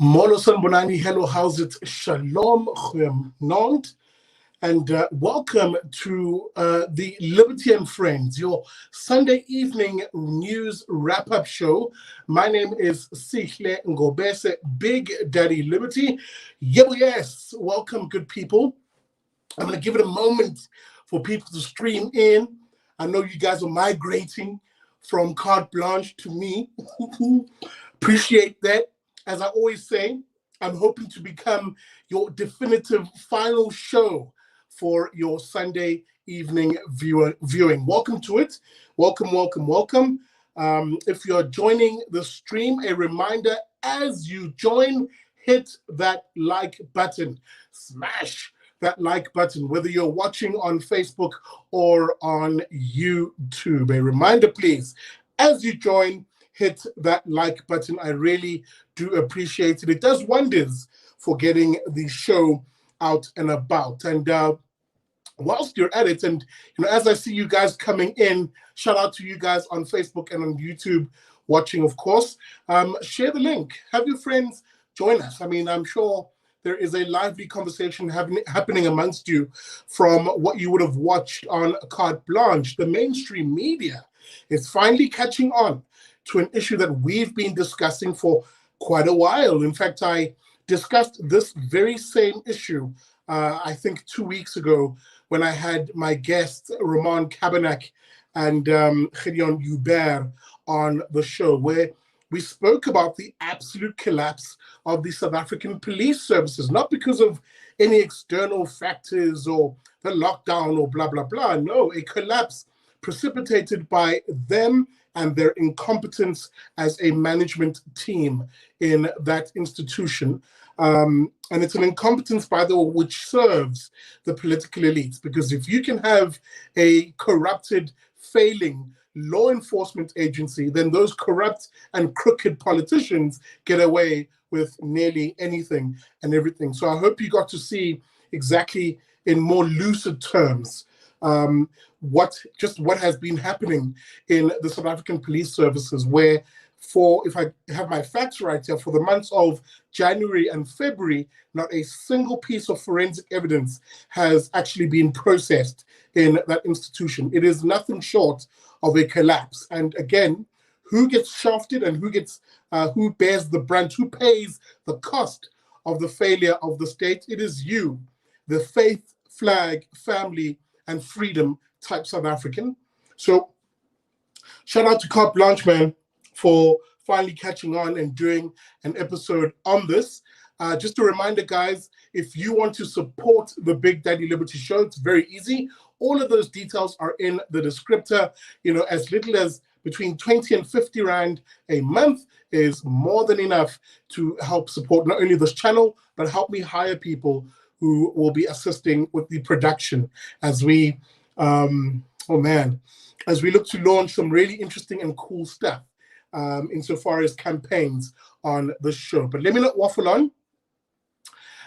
Molo Sanbonani, hello, how's it? Shalom, Nant, and welcome to the Liberty and Friends, your Sunday evening news wrap-up show. My name is Sihle Ngobese, Big Daddy Liberty. Yes, welcome, good people. I'm going to give it a moment for people to stream in. I know you guys are migrating from carte blanche to me. Appreciate that. As I always say, I'm hoping to become your definitive final show for your Sunday evening viewing. Welcome to it. Welcome, welcome, welcome. If you're joining the stream, a reminder, as you join, hit that like button. Smash that like button, whether you're watching on Facebook or on YouTube. A reminder, please, as you join, hit that like button. I really do appreciate it. It does wonders for getting the show out and about. And whilst you're at it, and as I see you guys coming in, shout out to you guys on Facebook and on YouTube watching, of course. Share the link. Have your friends join us. I mean, I'm sure there is a lively conversation happening amongst you from what you would have watched on carte blanche. The mainstream media is finally catching on to an issue that we've been discussing for quite a while. In fact, I discussed this very same issue, I think 2 weeks ago, when I had my guests, Roman Kabanak and Gideon Hubert on the show, where we spoke about the absolute collapse of the South African police services, not because of any external factors or the lockdown or blah, blah, blah. No, a collapse precipitated by them and their incompetence as a management team in that institution. And it's an incompetence, by the way, which serves the political elites, because if you can have a corrupted, failing law enforcement agency, then those corrupt and crooked politicians get away with nearly anything and everything. So I hope you got to see exactly in more lucid terms what has been happening in the South African police services, where if I have my facts right here, for the months of January and February, not a single piece of forensic evidence has actually been processed in that institution. It is nothing short of a collapse. And again, who gets shafted and who bears the brunt, who pays the cost of the failure of the state? It is you, the faith, flag, family, and freedom type South African. So shout out to Carte Blanche, man, for finally catching on and doing an episode on this. Just a reminder, guys, if you want to support the Big Daddy Liberty Show, it's very easy. All of those details are in the descriptor. As little as between 20 and 50 Rand a month is more than enough to help support not only this channel, but help me hire people who will be assisting with the production as we, as we look to launch some really interesting and cool stuff insofar as campaigns on the show. But let me not waffle on,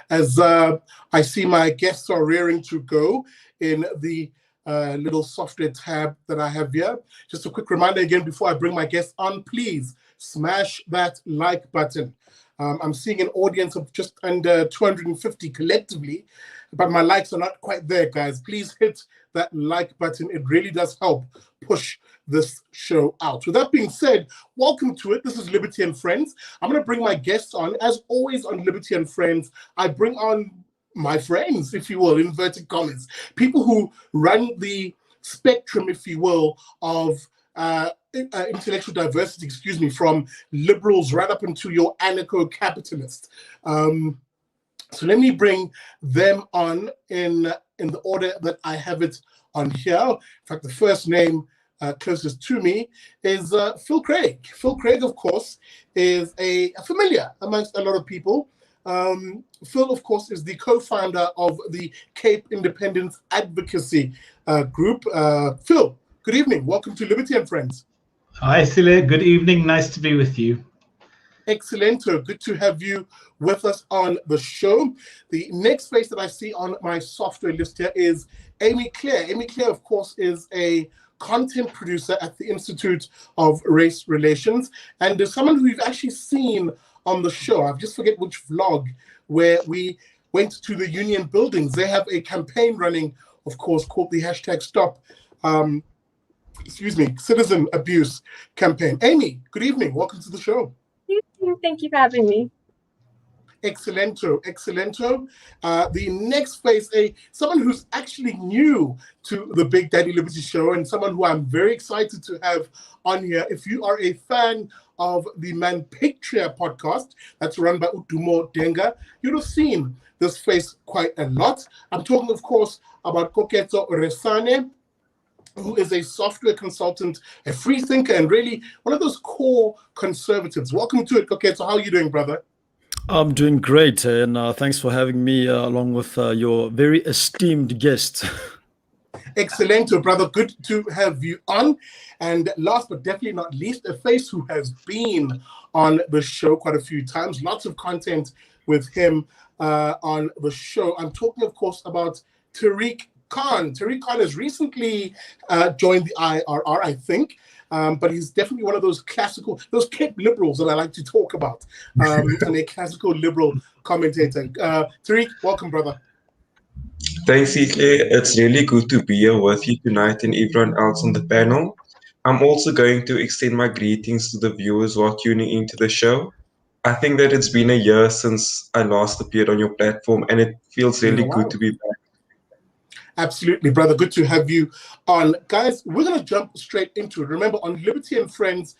as I see my guests are rearing to go in the little software tab that I have here. Just a quick reminder again before I bring my guests on, please smash that like button. I'm seeing an audience of just under 250 collectively, but my likes are not quite there, guys. Please hit that like button. It really does help push this show out. With that being said, welcome to it. This is Liberty and Friends. I'm going to bring my guests on. As always on Liberty and Friends, I bring on my friends, if you will, inverted commas, people who run the spectrum, if you will, of intellectual diversity, from liberals right up into your anarcho-capitalist. So let me bring them on in the order that I have it on here. In fact, the first name closest to me is Phil Craig. Phil Craig, of course, is a familiar amongst a lot of people. Phil, of course, is the co-founder of the Cape Independence Advocacy Group. Phil, good evening. Welcome to Liberty and Friends. Hi, Sile. Good evening. Nice to be with you. Excellent. Good to have you with us on the show. The next face that I see on my software list here is Amy Clare. Amy Clare, of course, is a content producer at the Institute of Race Relations, and is someone who we've actually seen on the show. I just forget which vlog, where we went to the union buildings. They have a campaign running, of course, called the #Stop Citizen Abuse campaign. Amy, good evening. Welcome to the show. Thank you for having me. Excellento. The next face, someone who's actually new to the Big Daddy Liberty Show, and someone who I'm very excited to have on here. If you are a fan of the Manpictria podcast that's run by Udumo Denga, you'd have seen this face quite a lot. I'm talking, of course, about Koketso Resane, who is a software consultant, a free thinker, and really one of those core conservatives. Welcome to it, Koketso. How are you doing, brother? I'm doing great, and thanks for having me along with your very esteemed guest. Excellent, brother. Good to have you on. And last but definitely not least, a face who has been on the show quite a few times. Lots of content with him on the show. I'm talking, of course, about Tariq Khan. Tariq Khan has recently joined the IRR, I think. But he's definitely one of those Cape liberals that I like to talk about, and a classical liberal commentator. Tariq, welcome, brother. Thanks, Ikle. It's really good to be here with you tonight and everyone else on the panel. I'm also going to extend my greetings to the viewers who are tuning into the show. I think that it's been a year since I last appeared on your platform, and it feels really good to be back. Absolutely, brother. Good to have you on. Guys, we're going to jump straight into it. Remember, on Liberty and Friends,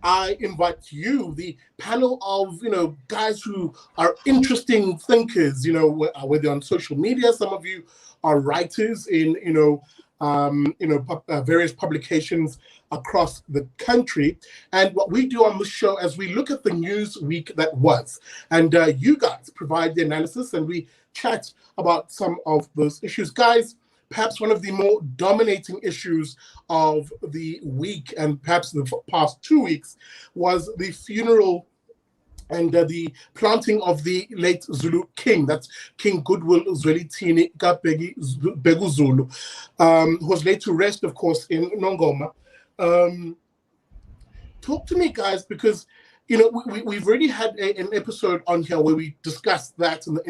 I invite you, the panel of, guys who are interesting thinkers, whether on social media. Some of you are writers in, various publications across the country. And what we do on the show, as we look at the news week that was, and you guys provide the analysis and we chat about some of those issues. Guys, perhaps one of the more dominating issues of the week, and perhaps the past 2 weeks, was the funeral and the planting of the late Zulu King. That's King Goodwill Zwelithini Begu Zulu, who was laid to rest, of course, in Nongoma. Talk to me, guys, because we've already had an episode on here where we discussed that and the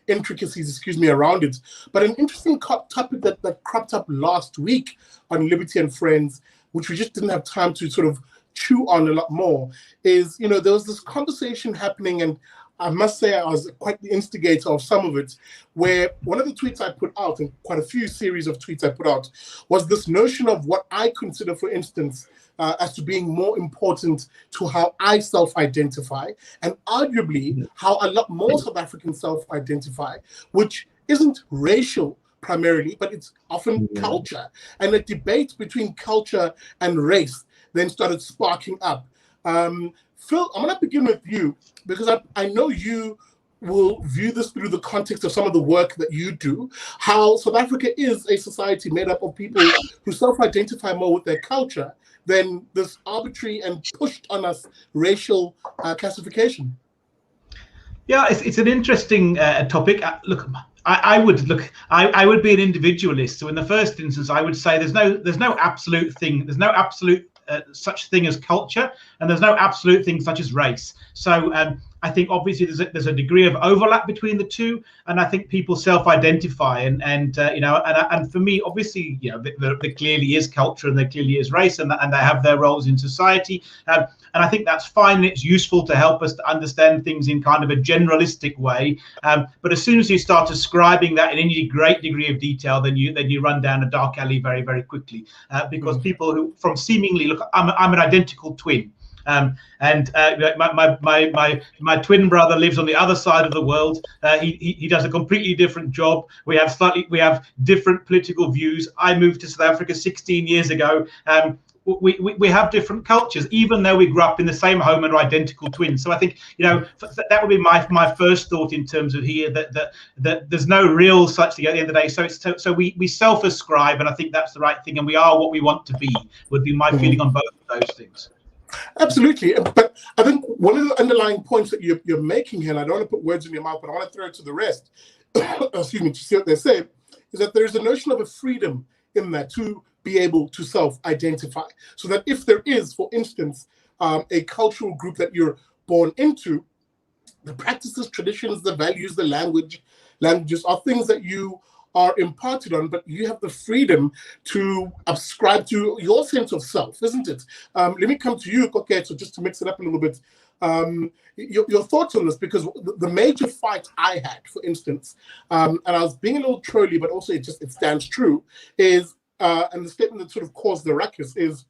intricacies, around it. But an interesting topic that cropped up last week on Liberty and Friends, which we just didn't have time to sort of chew on a lot more, is, there was this conversation happening, and I must say I was quite the instigator of some of it, where one of the tweets I put out, and quite a few series of tweets I put out, was this notion of what I consider, for instance, as to being more important to how I self-identify, and arguably how a lot more South Africans self-identify, which isn't racial primarily, but it's often culture. And a debate between culture and race then started sparking up. Phil, I'm going to begin with you, because I know you will view this through the context of some of the work that you do, how South Africa is a society made up of people who self-identify more with their culture than this arbitrary and pushed on us racial classification. Yeah, it's an interesting topic. I would be an individualist. So in the first instance, I would say there's no absolute thing. There's no absolute such thing as culture, and there's no absolute thing such as race. So I think obviously there's a degree of overlap between the two, and I think people self-identify, and for me, obviously, there clearly is culture and there clearly is race, and they have their roles in society, and I think that's fine. It's useful to help us to understand things in kind of a generalistic way, but as soon as you start describing that in any great degree of detail, then you run down a dark alley very, very quickly, because people who from seemingly look, I'm an identical twin. My twin brother lives on the other side of the world. He does a completely different job. We have different political views. I moved to South Africa 16 years ago. We have different cultures, even though we grew up in the same home and are identical twins. So I think that would be my first thought in terms of here, that there's no real such thing at the end of the day. So we self-ascribe, and I think that's the right thing, and we are what we want to be. Would be my feeling on both of those things. Absolutely, but I think one of the underlying points that you're making here, and I don't want to put words in your mouth, but I want to throw it to the rest, excuse me, to see what they say, is that there's a notion of a freedom in that to be able to self-identify. So that if there is, for instance, a cultural group that you're born into, the practices, traditions, the values, the languages are things that you are imparted on, but you have the freedom to ascribe to your sense of self, isn't it? Let me come to you, Koketso, just to mix it up a little bit. Your thoughts on this, because the major fight I had, for instance, and I was being a little trolly, but also it stands true, is, and the statement that sort of caused the ruckus is,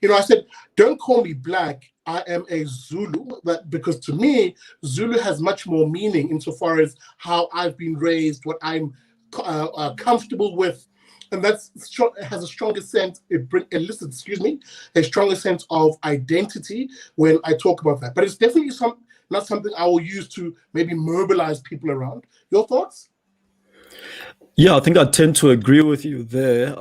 I said, don't call me black, I am a Zulu, because to me, Zulu has much more meaning insofar as how I've been raised, what I'm comfortable with, and has a stronger sense, elicits, a stronger sense of identity when I talk about that. But it's definitely not something I will use to maybe mobilize people around. Your thoughts? Yeah, I think I tend to agree with you there.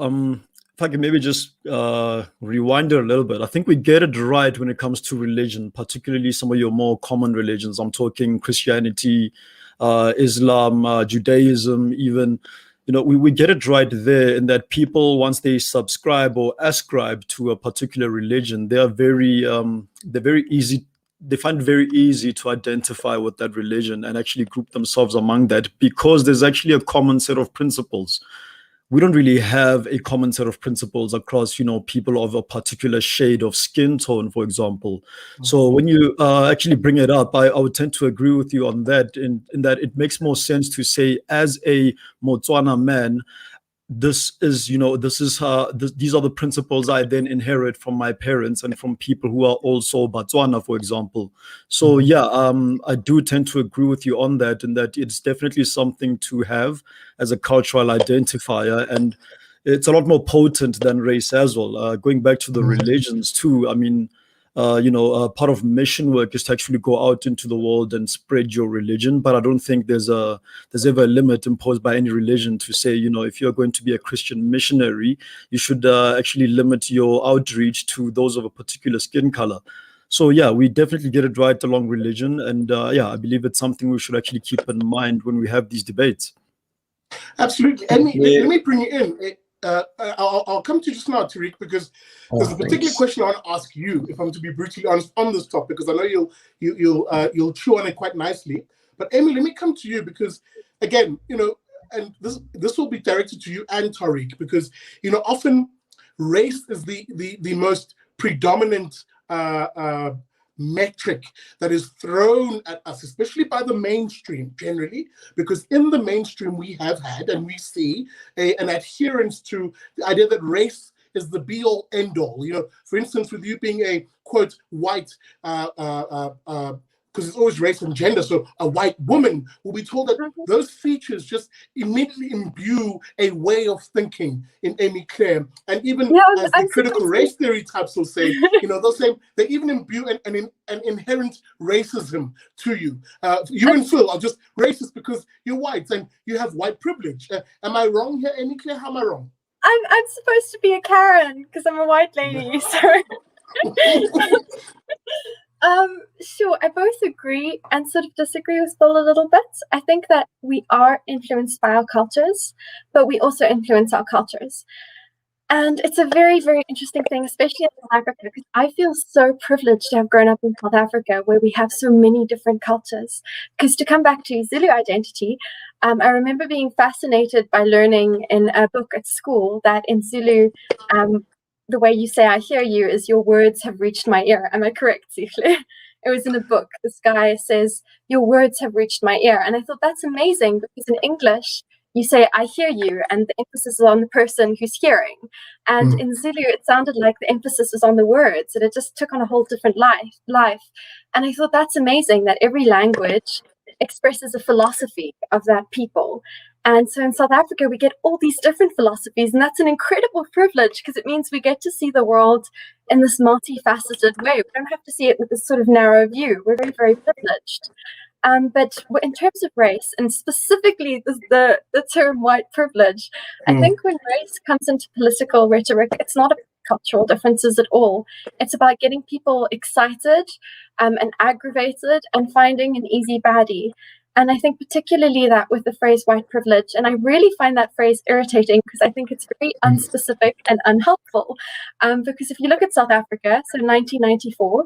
If I can maybe just rewind it a little bit, I think we get it right when it comes to religion, particularly some of your more common religions. I'm talking Christianity, Islam, Judaism, even. We get it right there in that people, once they subscribe or ascribe to a particular religion, they're very easy. They find it very easy to identify with that religion and actually group themselves among that, because there's actually a common set of principles. We don't really have a common set of principles across, people of a particular shade of skin tone, for example. Mm-hmm. So when you actually bring it up, I would tend to agree with you on that, in that it makes more sense to say, as a Motswana man, these are the principles I then inherit from my parents and from people who are also Botswana, for example. So I do tend to agree with you on that, in that it's definitely something to have as a cultural identifier, and it's a lot more potent than race as well. Going back to the religions too, I mean, part of mission work is to actually go out into the world and spread your religion. But I don't think there's ever a limit imposed by any religion to say, if you're going to be a Christian missionary, you should actually limit your outreach to those of a particular skin color. So we definitely get it right along religion, and I believe it's something we should actually keep in mind when we have these debates. Absolutely. Let me bring you in. I'll come to you just now, Tariq, because there's a particular question I want to ask you, if I'm to be brutally honest, on this topic, because I know you'll chew on it quite nicely. But Amy, let me come to you, because again, and this will be directed to you and Tariq, because often race is the most predominant metric that is thrown at us, especially by the mainstream generally, because in the mainstream we have had and we see an adherence to the idea that race is the be-all end-all. For instance, with you being a quote white, because it's always race and gender, so a white woman will be told that those features just immediately imbue a way of thinking in Amy Claire. And even as the critical race theory types will say, they'll say they even imbue an inherent racism to you. You and Phil are just racist because you're white and you have white privilege. Am I wrong here, Amy Claire? How am I wrong? I'm supposed to be a Karen because I'm a white lady, so... Sure, I both agree and sort of disagree with Phil a little bit. I think that we are influenced by our cultures, but we also influence our cultures. And it's a very, very interesting thing, especially in South Africa, because I feel so privileged to have grown up in South Africa, where we have so many different cultures. Because to come back to Zulu identity, I remember being fascinated by learning in a book at school that in Zulu, the way you say "I hear you" is "your words have reached my ear." Am I correct, Zihle? It was in a book. This guy says, "Your words have reached my ear," and I thought that's amazing, because in English you say "I hear you," and the emphasis is on the person who's hearing. And in Zulu, it sounded like the emphasis was on the words, and it just took on a whole different life. And I thought that's amazing that every language expresses a philosophy of that people. And so in South Africa, we get all these different philosophies, and that's an incredible privilege, because it means we get to see the world in this multifaceted way. We don't have to see it with this sort of narrow view. We're very, very privileged. But in terms of race, and specifically the term white privilege, I think when race comes into political rhetoric, it's not about cultural differences at all. It's about getting people excited and aggravated and finding an easy baddie. And I think particularly that with the phrase white privilege, and I really find that phrase irritating because I think it's very unspecific and unhelpful. Because if you look at South Africa, so 1994,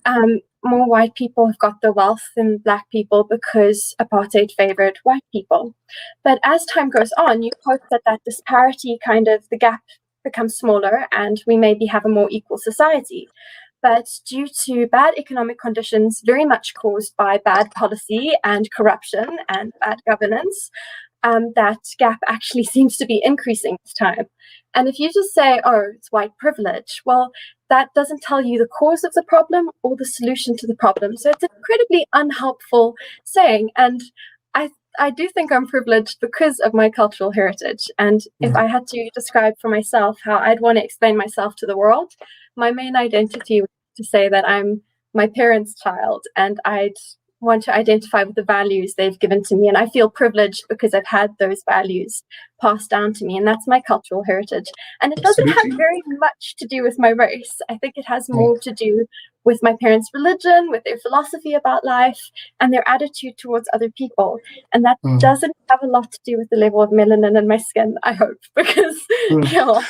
more white people have got the wealth than black people because apartheid favored white people. But as time goes on, you hope that that disparity the gap becomes smaller and we maybe have a more equal society. But due to bad economic conditions, very much caused by bad policy and corruption and bad governance, that gap actually seems to be increasing this time. And if you just say, oh, it's white privilege, well, that doesn't tell you the cause of the problem or the solution to the problem. So it's an incredibly unhelpful saying. And I do think I'm privileged because of my cultural heritage. And if I had to describe for myself how I'd want to explain myself to the world, my main identity would be to say that I'm my parents' child and I'd want to identify with the values they've given to me. And I feel privileged because I've had those values passed down to me. And that's my cultural heritage. And it doesn't have very much to do with my race. I think it has more to do with my parents' religion, with their philosophy about life, and their attitude towards other people. And that doesn't have a lot to do with the level of melanin in my skin, I hope, because, Now,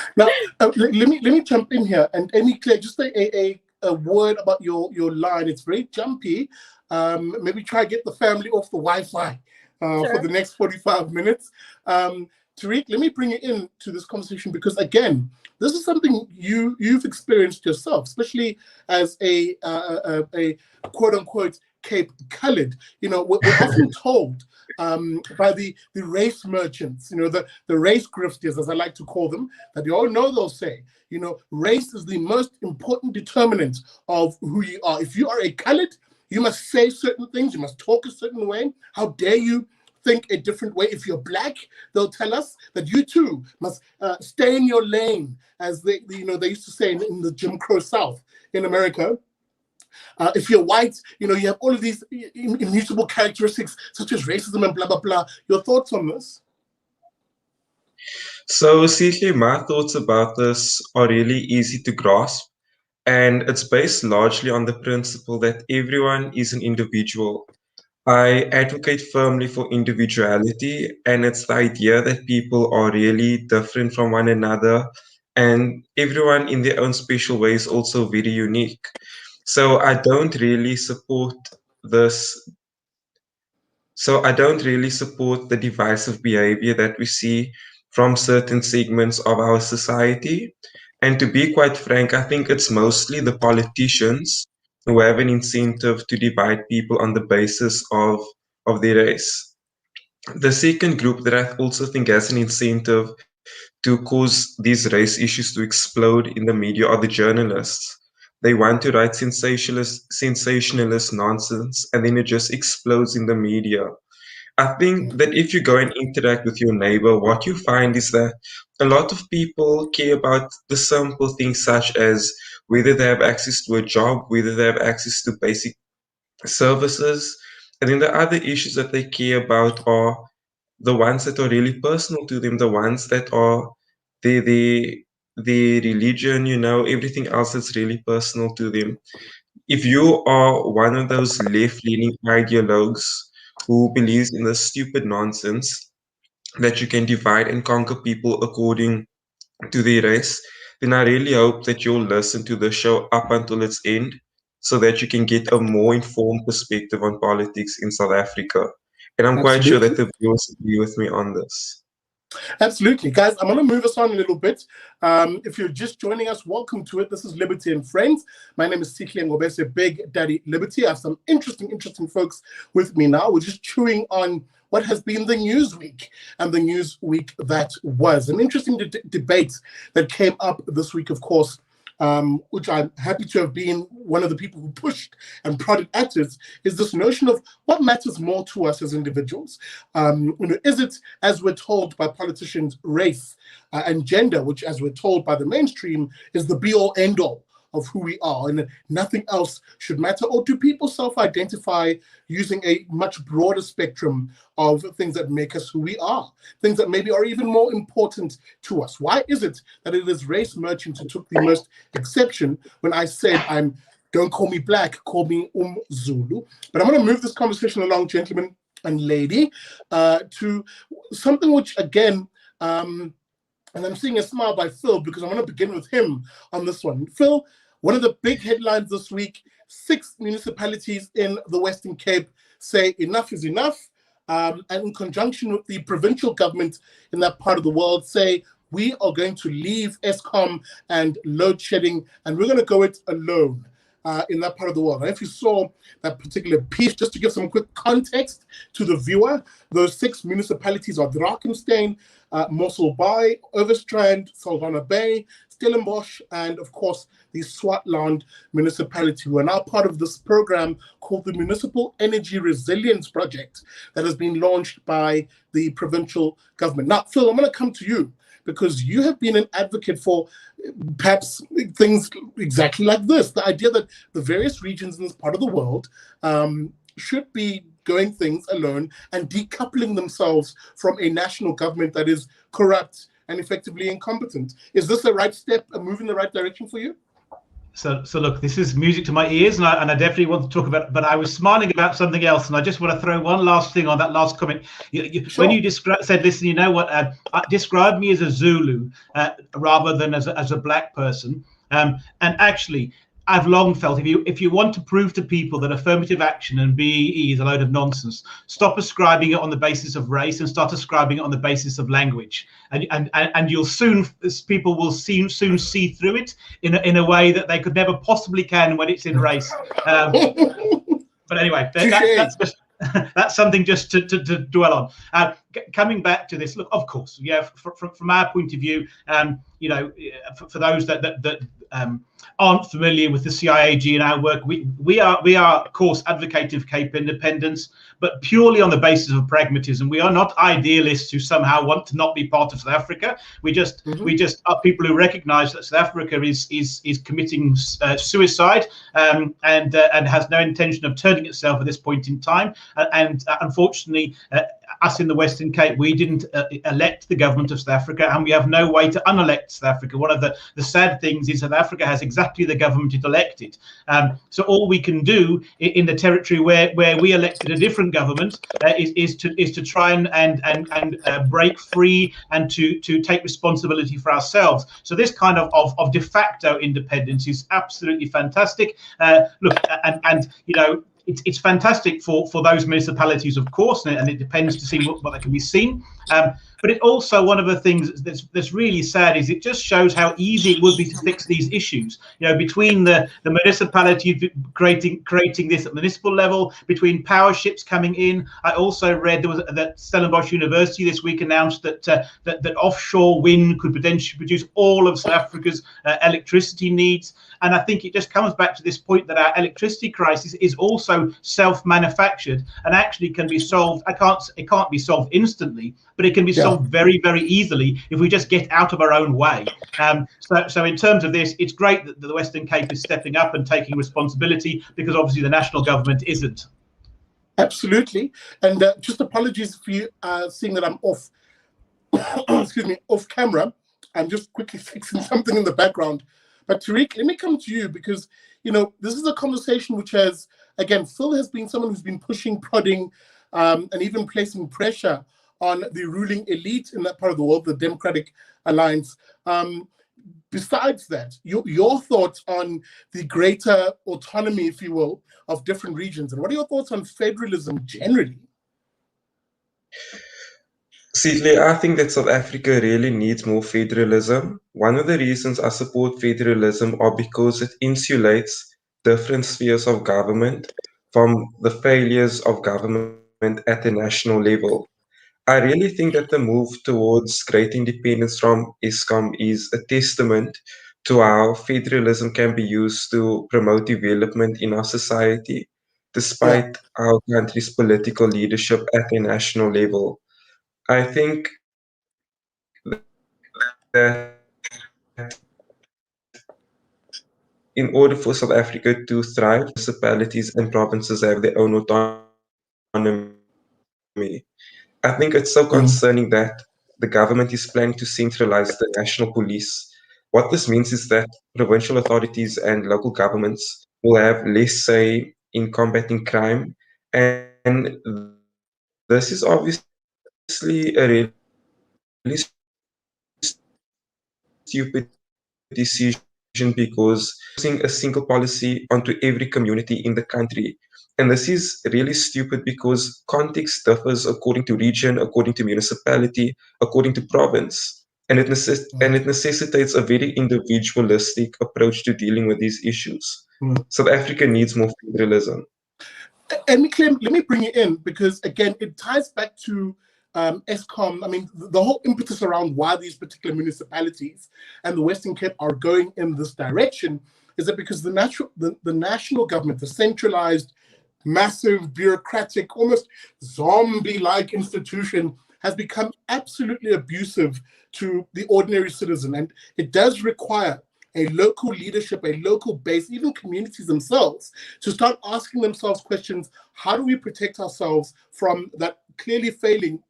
let me jump in here. And Amy Claire, just a word about your line. It's very jumpy. Maybe try to get the family off the Wi-Fi for the next 45 minutes. Tariq, let me bring you in to this conversation because, again, this is something you've experienced yourself, especially as a quote-unquote Cape Coloured. We're often told by the race merchants, the race grifters, as I like to call them, that you all know they'll say, race is the most important determinant of who you are. If you are a coloured, you must say certain things. You must talk a certain way. How dare you think a different way? If you're black, they'll tell us that you too must stay in your lane, as they used to say in the Jim Crow South in America. If you're white, you have all of these immutable characteristics such as racism and blah, blah, blah. Your thoughts on this? So, CK, my thoughts about this are really easy to grasp. And it's based largely on the principle that everyone is an individual. I advocate firmly for individuality, and it's the idea that people are really different from one another, and everyone in their own special way is also very unique. So I don't really support this. So I don't really support the divisive behavior that we see from certain segments of our society. And to be quite frank, I think it's mostly the politicians who have an incentive to divide people on the basis of their race. The second group that I also think has an incentive to cause these race issues to explode in the media are the journalists. They want to write sensationalist nonsense, and then it just explodes in the media. I think that if you go and interact with your neighbor, what you find is that a lot of people care about the simple things such as whether they have access to a job, whether they have access to basic services. And then the other issues that they care about are the ones that are really personal to them, the ones that are the religion, everything else that's really personal to them. If you are one of those left-leaning ideologues who believes in this stupid nonsense that you can divide and conquer people according to their race, then I really hope that you'll listen to the show up until its end so that you can get a more informed perspective on politics in South Africa. And I'm quite sure that the viewers agree with me on this. Absolutely. Guys, I'm going to move us on a little bit. If you're just joining us, welcome to it. This is Liberty and Friends. My name is Sikhle Ngobese, Big Daddy Liberty. I have some interesting folks with me now. We're just chewing on what has been the news week and the news week that was. An interesting debate that came up this week, of course, which I'm happy to have been one of the people who pushed and prodded at it, is this notion of what matters more to us as individuals. Is it, as we're told by politicians, race and gender, which, as we're told by the mainstream, is the be-all, end-all of who we are, and nothing else should matter? Or do people self-identify using a much broader spectrum of things that make us who we are, things that maybe are even more important to us? Why is it that it is race merchants who took the most exception when I said don't call me black, call me Zulu? But I'm going to move this conversation along, gentlemen and lady, to something which, again, and I'm seeing a smile by Phil because I want to begin with him on this one. Phil, one of the big headlines this week, 6 municipalities in the Western Cape say enough is enough, and in conjunction with the provincial government in that part of the world say, we are going to leave ESKOM and load shedding, and we're going to go it alone in that part of the world. And if you saw that particular piece, just to give some quick context to the viewer, those 6 municipalities are Drakenstein, Mossel Bay, Overstrand, Saldanha Bay, Stellenbosch, and of course the Swartland municipality, who are now part of this program called the Municipal Energy Resilience Project that has been launched by the provincial government. Now, Phil, I'm going to come to you, because you have been an advocate for perhaps things exactly like this, the idea that the various regions in this part of the world should be going things alone and decoupling themselves from a national government that is corrupt and effectively incompetent. Is this the right step, a move in the right direction for you? So look, this is music to my ears, and I definitely want to talk about it, but I was smiling about something else, and I just want to throw one last thing on that last comment. Sure. When you said, listen, you know what, describe me as a Zulu rather than as a black person, and actually, I've long felt if you want to prove to people that affirmative action and BEE is a load of nonsense, stop ascribing it on the basis of race and start ascribing it on the basis of language, and you'll soon, people will soon see through it in a way that they could never possibly can when it's in race. But anyway, that's just that's something just to dwell on. Coming back to this, look, of course, yeah, from our point of view, you know, for those that aren't familiar with the CIAG and our work, we are of course advocating for Cape independence, but purely on the basis of pragmatism. We are not idealists who somehow want to not be part of South Africa. We just are people who recognise that South Africa is committing suicide and has no intention of turning itself at this point in time. And unfortunately, us in the Western Cape, we didn't elect the government of South Africa, and we have no way to unelect South Africa. One of the sad things is South Africa has exactly the government it elected. So all we can do in the territory where we elected a different government is to try and break free and to take responsibility for ourselves. So this kind of de facto independence is absolutely fantastic. Look, and you know, it's fantastic for those municipalities, of course, and it depends to see what that can be seen. But it also, one of the things that's really sad is it just shows how easy it would be to fix these issues. You know, between the municipality creating this at municipal level, between power ships coming in. I also read that Stellenbosch University this week announced that offshore wind could potentially produce all of South Africa's electricity needs. And I think it just comes back to this point that our electricity crisis is also self-manufactured and actually can be solved. It can't be solved instantly, but it can be solved very, very easily if we just get out of our own way. So in terms of this, it's great that the Western Cape is stepping up and taking responsibility, because obviously the national government isn't. Absolutely. And just apologies for you seeing that I'm off, excuse me, off camera. I'm just quickly fixing something in the background. But Tariq, let me come to you, because, you know, this is a conversation which has, again, Phil has been someone who's been pushing, prodding, and even placing pressure on the ruling elite in that part of the world, the Democratic Alliance. Besides that, your thoughts on the greater autonomy, if you will, of different regions, and what are your thoughts on federalism generally? Sidley, I think that South Africa really needs more federalism. One of the reasons I support federalism are because it insulates different spheres of government from the failures of government at the national level. I really think that the move towards great independence from ESKOM is a testament to how federalism can be used to promote development in our society, despite our country's political leadership at the national level. I think that in order for South Africa to thrive, municipalities and provinces have their own autonomy. I think it's so concerning that the government is planning to centralize the national police. What this means is that provincial authorities and local governments will have less say in combating crime, and this is obviously a really stupid decision because using a single policy onto every community in the country. And this is really stupid because context differs according to region, according to municipality, according to province. And it necessitates a very individualistic approach to dealing with these issues. South Africa needs more federalism. And let me bring it in because, again, it ties back to ESKOM. I mean, the whole impetus around why these particular municipalities and the Western Cape are going in this direction is that because the national government, the centralized, massive, bureaucratic, almost zombie-like institution has become absolutely abusive to the ordinary citizen. And it does require a local leadership, a local base, even communities themselves, to start asking themselves questions. How do we protect ourselves from that clearly failing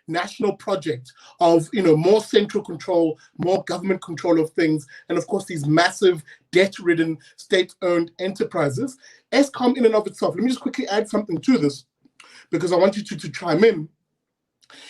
national project of, more central control, more government control of things, and of course these massive debt-ridden state-owned enterprises? ESKOM in and of itself, let me just quickly add something to this because I want you to chime in.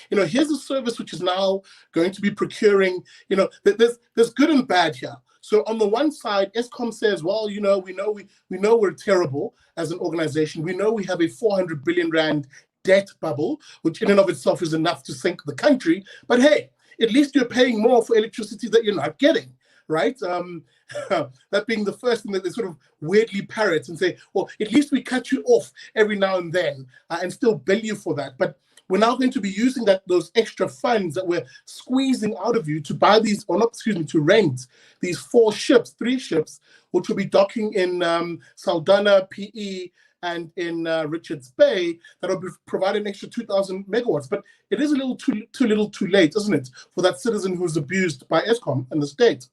Here's a service which is now going to be procuring, there's good and bad here. So on the one side, ESKOM says, well, we know we're terrible as an organization. We know we have a 400 billion rand debt bubble, which in and of itself is enough to sink the country. But hey, at least you're paying more for electricity that you're not getting, right? That being the first thing that they sort of weirdly parrot and say, well, at least we cut you off every now and then and still bill you for that. But we're now going to be using those extra funds that we're squeezing out of you to buy these, to rent these 3 ships, which will be docking in Saldanha, PE, and in Richards Bay, that will provide an extra 2,000 megawatts. But it is a little too little too late, isn't it, for that citizen who's abused by ESKOM and the state?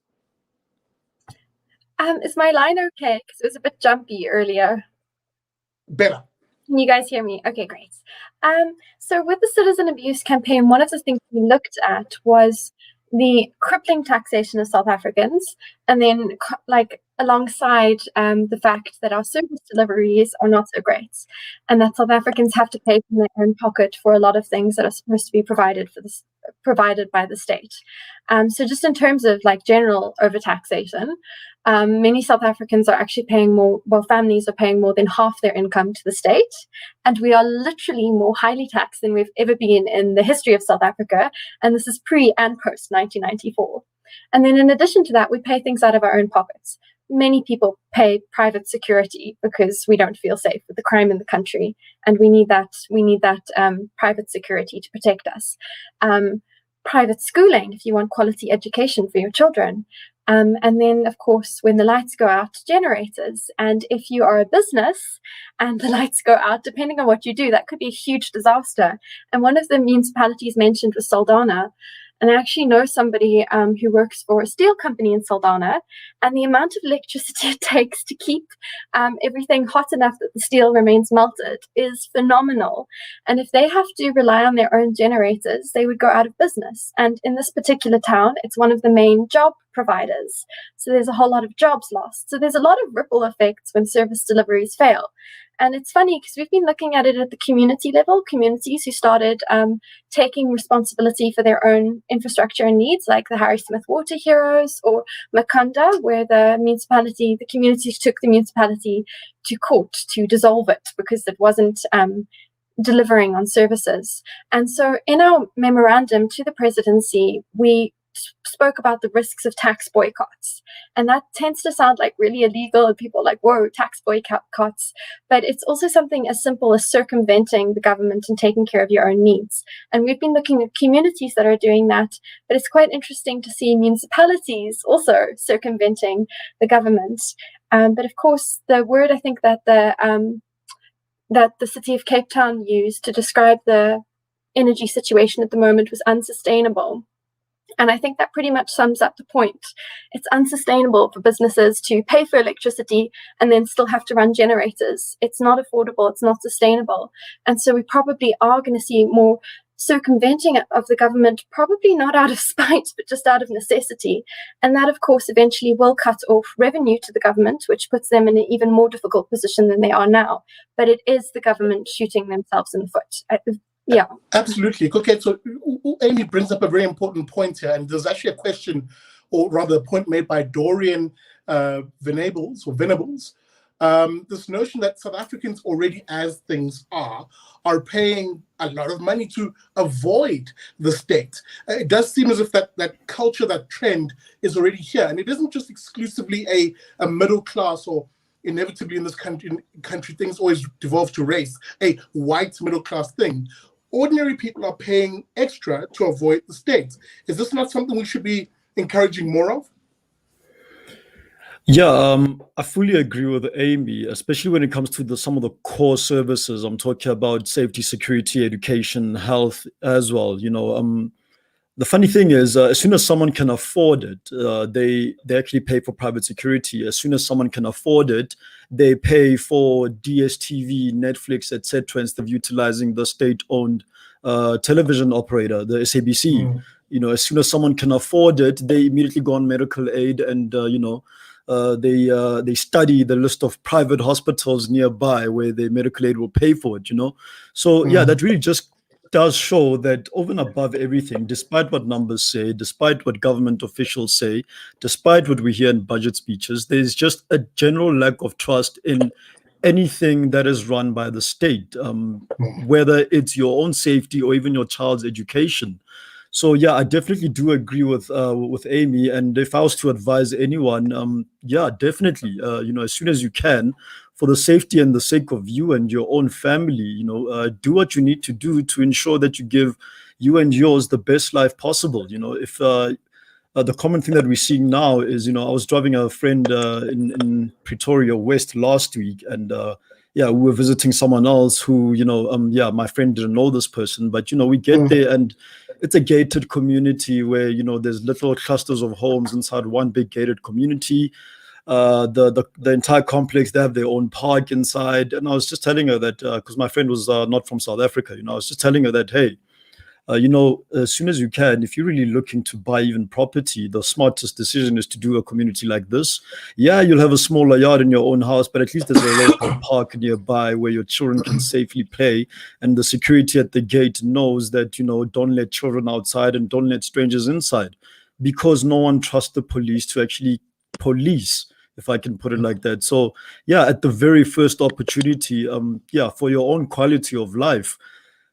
Is my line okay? Because it was a bit jumpy earlier. Better. Can you guys hear me? Okay, great. So with the citizen abuse campaign, one of the things we looked at was the crippling taxation of South Africans, and then alongside the fact that our service deliveries are not so great, and that South Africans have to pay from their own pocket for a lot of things that are supposed to be provided by the state. So just in terms of general overtaxation, many South Africans are actually paying more, families are paying more than half their income to the state. And we are literally more highly taxed than we've ever been in the history of South Africa. And this is pre and post 1994. And then in addition to that, we pay things out of our own pockets. Many people pay private security because we don't feel safe with the crime in the country. And we need that private security to protect us. Private schooling, if you want quality education for your children. And then, of course, when the lights go out, generators. And if you are a business and the lights go out, depending on what you do, that could be a huge disaster. And one of the municipalities mentioned was Saldanha. And I actually know somebody who works for a steel company in Saldanha, and the amount of electricity it takes to keep everything hot enough that the steel remains melted is phenomenal. And if they have to rely on their own generators, they would go out of business. And in this particular town, it's one of the main job providers. So there's a whole lot of jobs lost. So there's a lot of ripple effects when service deliveries fail. And it's funny because we've been looking at it at the community level, communities who started taking responsibility for their own infrastructure and needs, like the Harry Smith Water Heroes or Makanda, where the communities took the municipality to court to dissolve it because it wasn't delivering on services. And so in our memorandum to the presidency, we spoke about the risks of tax boycotts, and that tends to sound like really illegal and people are like, whoa, tax boycotts, but it's also something as simple as circumventing the government and taking care of your own needs. And we've been looking at communities that are doing that, but it's quite interesting to see municipalities also circumventing the government. But of course, the word I think that the city of Cape Town used to describe the energy situation at the moment was unsustainable. And I think that pretty much sums up the point. It's unsustainable for businesses to pay for electricity and then still have to run generators. It's not affordable. It's not sustainable. And so we probably are going to see more circumventing of the government, probably not out of spite, but just out of necessity. And that, of course, eventually will cut off revenue to the government, which puts them in an even more difficult position than they are now. But it is the government shooting themselves in the foot. Yeah, absolutely. Okay, so Amy brings up a very important point here, and there's actually a question, or rather a point made by Dorian Venables, this notion that South Africans already, as things are paying a lot of money to avoid the state. It does seem as if that culture, that trend is already here. And it isn't just exclusively a middle class, or inevitably in this country things always devolve to race, a white middle class thing. Ordinary people are paying extra to avoid the state. Is this not something we should be encouraging more of? Yeah, I fully agree with Amy, especially when it comes to some of the core services. I'm talking about safety, security, education, health as well. The funny thing is, as soon as someone can afford it, they actually pay for private security. As soon as someone can afford it, they pay for DSTV, Netflix, etc., instead of utilizing the state-owned television operator, the SABC. As soon as someone can afford it, they immediately go on medical aid, and they study the list of private hospitals nearby where the medical aid will pay for it. So yeah, that really just does show that over and above everything, despite what numbers say, despite what government officials say, despite what we hear in budget speeches, there's just a general lack of trust in anything that is run by the state, whether it's your own safety or even your child's education. So yeah, I definitely do agree with Amy. And if I was to advise anyone, yeah, definitely, as soon as you can, for the safety and the sake of you and your own family, do what you need to do to ensure that you give you and yours the best life possible. If the common thing that we're seeing now is, I was driving a friend in Pretoria West last week, and yeah, we were visiting someone else who, yeah, my friend didn't know this person, but we get there and it's a gated community where there's little clusters of homes inside one big gated community. The entire complex, they have their own park inside. And I was just telling her that because my friend was not from South Africa, I was just telling her that, hey, as soon as you can, if you're really looking to buy even property, the smartest decision is to do a community like this. Yeah, you'll have a smaller yard in your own house, but at least there's a local park nearby where your children can safely play. And the security at the gate knows that, don't let children outside and don't let strangers inside, because no one trusts the police to actually police, if I can put it like that. So yeah, at the very first opportunity, yeah, for your own quality of life,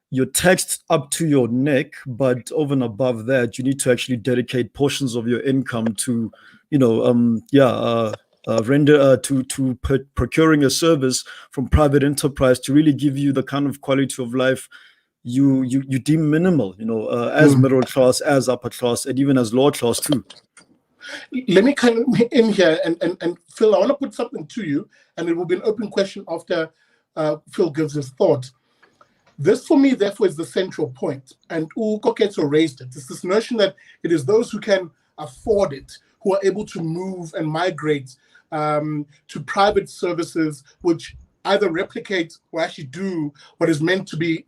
you're taxed up to your neck, but over and above that, you need to actually dedicate portions of your income to, procuring a service from private enterprise to really give you the kind of quality of life you deem minimal, as middle class, as upper class, and even as lower class too. Let me come in here and Phil, I want to put something to you, and it will be an open question after Phil gives his thought. This, for me, therefore, is the central point. And Koketso raised it. It's this notion that it is those who can afford it who are able to move and migrate to private services, which either replicate or actually do what is meant to be.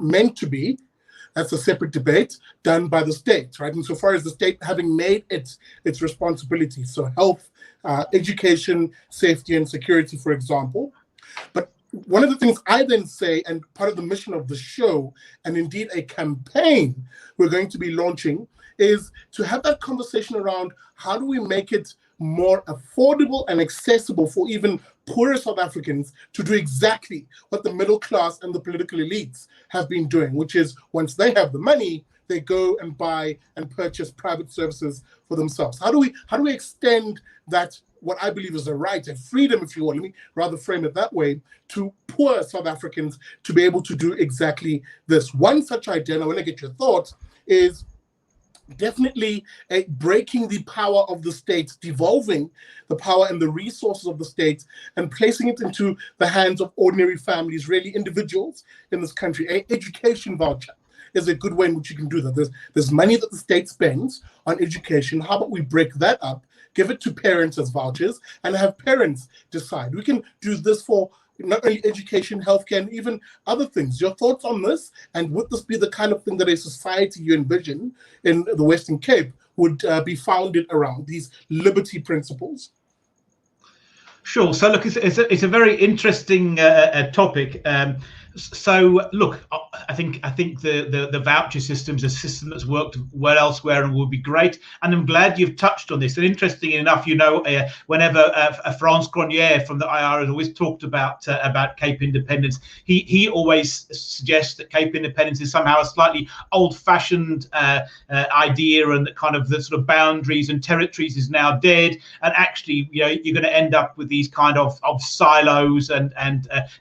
That's a separate debate done by the state, right? And so far as the state having made its responsibility, so health, education, safety, and security, for example. But one of the things I then say, and part of the mission of the show, and indeed a campaign we're going to be launching, is to have that conversation around how do we make it more affordable and accessible for even poorer South Africans to do exactly what the middle class and the political elites have been doing, which is once they have the money, they go and buy and purchase private services for themselves. How do we extend that, what I believe is a right, a freedom, if you will, let me rather frame it that way, to poor South Africans to be able to do exactly this? One such idea, and I want to get your thoughts, is definitely breaking the power of the state, devolving the power and the resources of the state and placing it into the hands of ordinary families, really individuals in this country. An education voucher is a good way in which you can do that. There's money that the state spends on education. How about we break that up, give it to parents as vouchers, and have parents decide? We can do this for not only education, healthcare, and even other things. Your thoughts on this? And would this be the kind of thing that a society you envision in the Western Cape would be founded around, these liberty principles? Sure. So look, it's a very interesting topic. So look, I think the voucher system is a system that's worked well elsewhere and will be great. And I'm glad you've touched on this. And interestingly enough, you know, whenever France Grenier from the IR has always talked about Cape Independence, he always suggests that Cape Independence is somehow a slightly old-fashioned idea, and that kind of the sort of boundaries and territories is now dead. And actually, you know, you're going to end up with these kind of silos and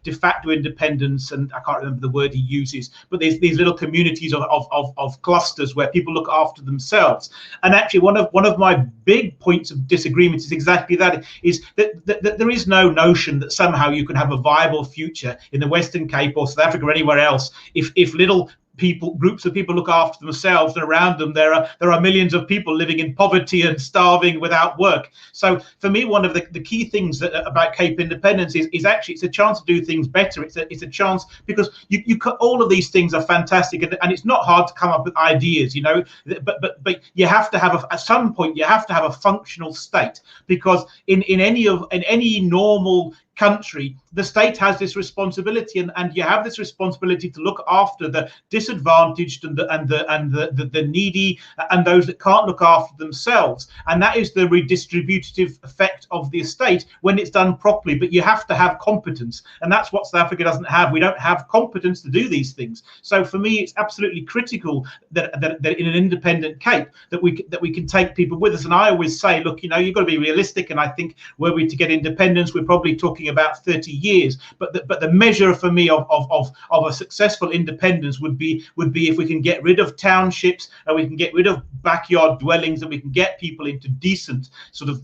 de facto independence, and I can't remember the word he uses, but there's these little communities of clusters where people look after themselves. And actually, one of my big points of disagreement is exactly that: is that there is no notion that somehow you can have a viable future in the Western Cape or South Africa or anywhere else if little groups of people look after themselves, and around them there are millions of people living in poverty and starving without work. So for me, one of the key things about Cape Independence is actually it's a chance to do things better. It's a chance, because all of these things are fantastic, and it's not hard to come up with ideas, you know, but you have to have at some point you have to have a functional state, because in any normal country, the state has this responsibility, and you have this responsibility to look after the disadvantaged and the needy and those that can't look after themselves. And that is the redistributive effect of the estate when it's done properly. But you have to have competence, and that's what South Africa doesn't have. We don't have competence to do these things. So for me, it's absolutely critical that in an independent Cape that we can take people with us. And I always say, look, you know, you've got to be realistic. And I think were we to get independence, we're probably talking about 30 years, but the measure for me of a successful independence would be if we can get rid of townships, and we can get rid of backyard dwellings, and we can get people into decent sort of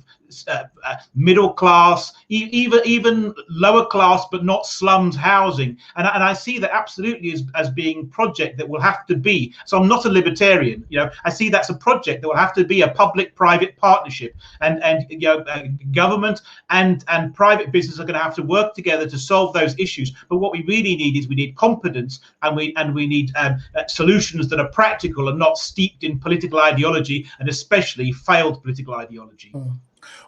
middle class, even lower class, but not slums housing. And I see that absolutely as being a project that will have to be. So I'm not a libertarian, you know. I see that's a project that will have to be a public-private partnership, and you know, government and private business are going to have to work together to solve those issues. But what we really need is we need competence, and we need solutions that are practical and not steeped in political ideology, and especially failed political ideology.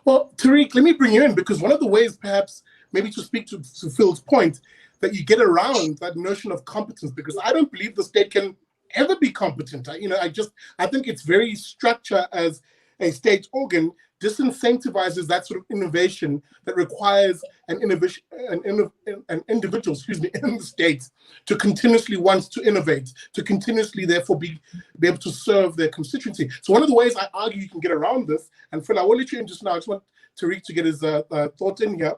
Well, Tariq, let me bring you in, because one of the ways, perhaps, maybe to speak to Phil's point, that you get around that notion of competence, because I don't believe the state can ever be competent. I think its very structure as a state organ disincentivizes that sort of innovation that requires an individual, in the state to continuously want to innovate, to continuously therefore be able to serve their constituency. So one of the ways I argue you can get around this, and Phil, I will let you in just now. I just want Tariq to get his thoughts in here.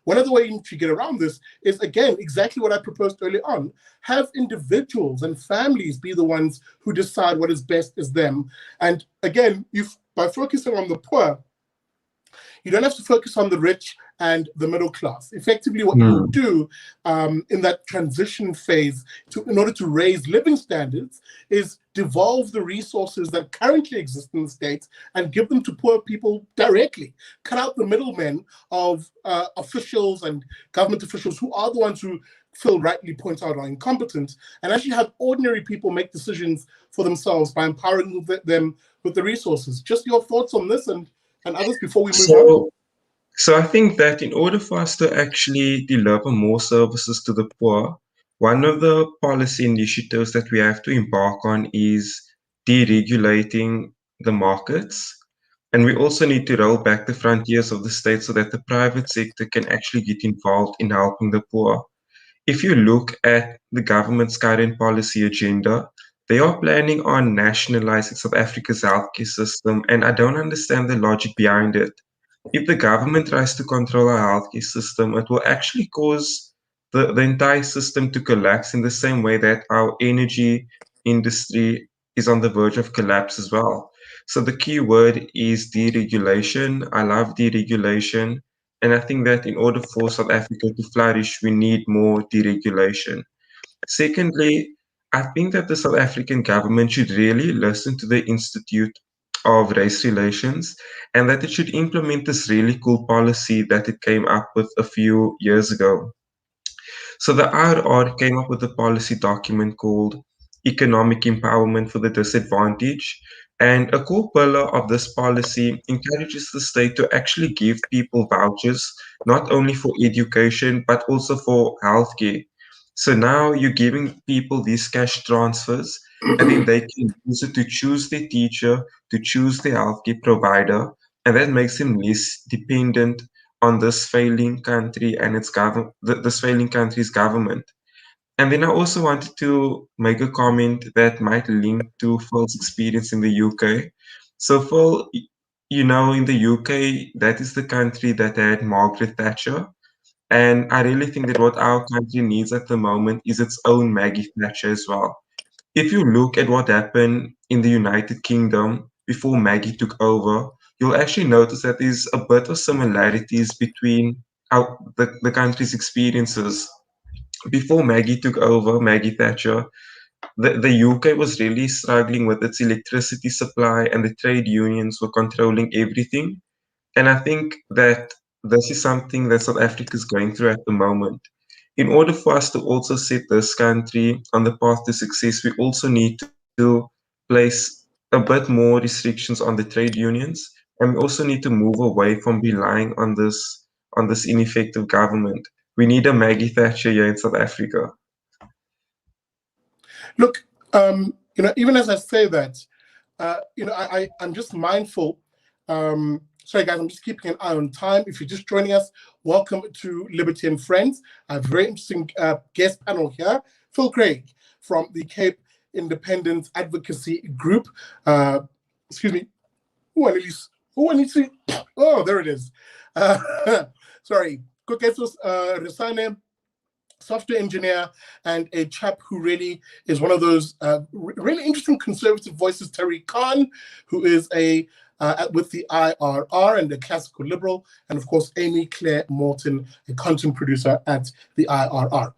One of the ways to get around this is, again, exactly what I proposed early on. Have individuals and families be the ones who decide what is best as them. And again, by focusing on the poor, you don't have to focus on the rich and the middle class. Effectively, what you do in that transition phase in order to raise living standards is devolve the resources that currently exist in the state and give them to poor people directly. Cut out the middlemen of officials and government officials who are the ones who Phil rightly points out are incompetent, and actually have ordinary people make decisions for themselves by empowering them with the resources. Just your thoughts on this and others before we move on. So I think that in order for us to actually deliver more services to the poor, one of the policy initiatives that we have to embark on is deregulating the markets. And we also need to roll back the frontiers of the state so that the private sector can actually get involved in helping the poor. If you look at the government's current policy agenda, they are planning on nationalizing South Africa's healthcare system, and I don't understand the logic behind it. If the government tries to control our healthcare system, it will actually cause the entire system to collapse in the same way that our energy industry is on the verge of collapse as well. So the key word is deregulation. I love deregulation. And I think that in order for South Africa to flourish, we need more deregulation. Secondly, I think that the South African government should really listen to the Institute of Race Relations, and that it should implement this really cool policy that it came up with a few years ago. So the IRR came up with a policy document called Economic Empowerment for the Disadvantaged. And a core pillar of this policy encourages the state to actually give people vouchers, not only for education, but also for healthcare. So now you're giving people these cash transfers, and then they can use it to choose their teacher, to choose their healthcare provider, and that makes them less dependent on this failing country and its this failing country's government. And then I also wanted to make a comment that might link to Phil's experience in the UK. So Phil, you know, in the UK, that is the country that had Margaret Thatcher. And I really think that what our country needs at the moment is its own Maggie Thatcher as well. If you look at what happened in the United Kingdom before Maggie took over, you'll actually notice that there's a bit of similarities between the country's experiences. Before Maggie took over, Maggie Thatcher, the UK was really struggling with its electricity supply, and the trade unions were controlling everything. And I think that this is something that South Africa is going through at the moment. In order for us to also set this country on the path to success, we also need to place a bit more restrictions on the trade unions, and we also need to move away from relying on this ineffective government. We need a Maggie Thatcher here in South Africa. Look, you know, even as I say that, you know, I'm just mindful. Sorry, guys, I'm just keeping an eye on time. If you're just joining us, welcome to Liberty and Friends. I have a very interesting guest panel here. Phil Craig from the Cape Independence Advocacy Group. Excuse me. I need to. Oh, there it is. Sorry. Koketso Resane, software engineer, and a chap who really is one of those really interesting conservative voices, Tariq Khan, who is with the IRR and a classical liberal, and of course, Amy Claire Morton, a content producer at the IRR.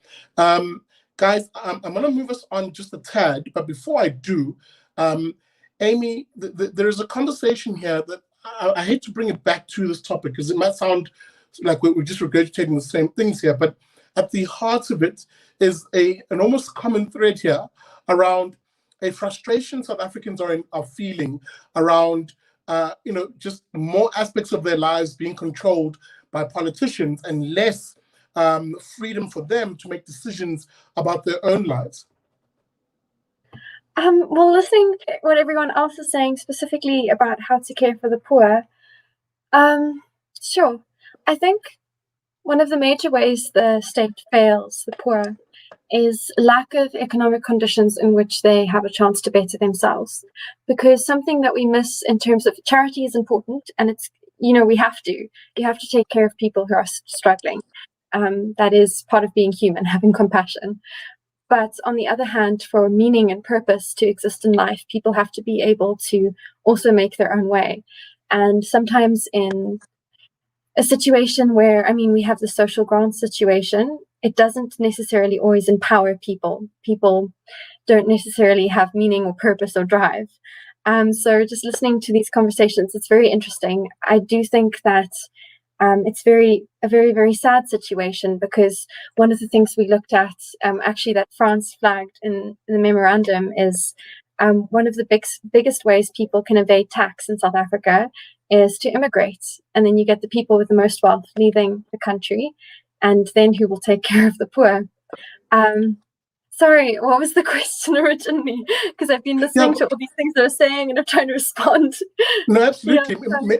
Guys, I'm going to move us on just a tad, but before I do, Amy, there is a conversation here that I hate to bring it back to this topic because it might sound like we're just regurgitating the same things here, but at the heart of it is an almost common thread here around a frustration South Africans are feeling around, you know, just more aspects of their lives being controlled by politicians and less freedom for them to make decisions about their own lives. Well, listening to what everyone else is saying specifically about how to care for the poor, sure. I think one of the major ways the state fails the poor is lack of economic conditions in which they have a chance to better themselves. Because something that we miss in terms of charity is important, and it's, you know, you have to take care of people who are struggling. That is part of being human, having compassion. But on the other hand, for meaning and purpose to exist in life, people have to be able to also make their own way. And sometimes in a situation where, I mean, we have the social grant situation, it doesn't necessarily always empower people. People don't necessarily have meaning or purpose or drive. So just listening to these conversations, it's very interesting. I do think that it's a very, very sad situation, because one of the things we looked at, actually that France flagged in the memorandum, is one of the biggest ways people can evade tax in South Africa is to immigrate. And then you get the people with the most wealth leaving the country, and then who will take care of the poor. Sorry, what was the question originally? Because I've been listening to all these things they're saying and I'm trying to respond. No, absolutely. Yeah,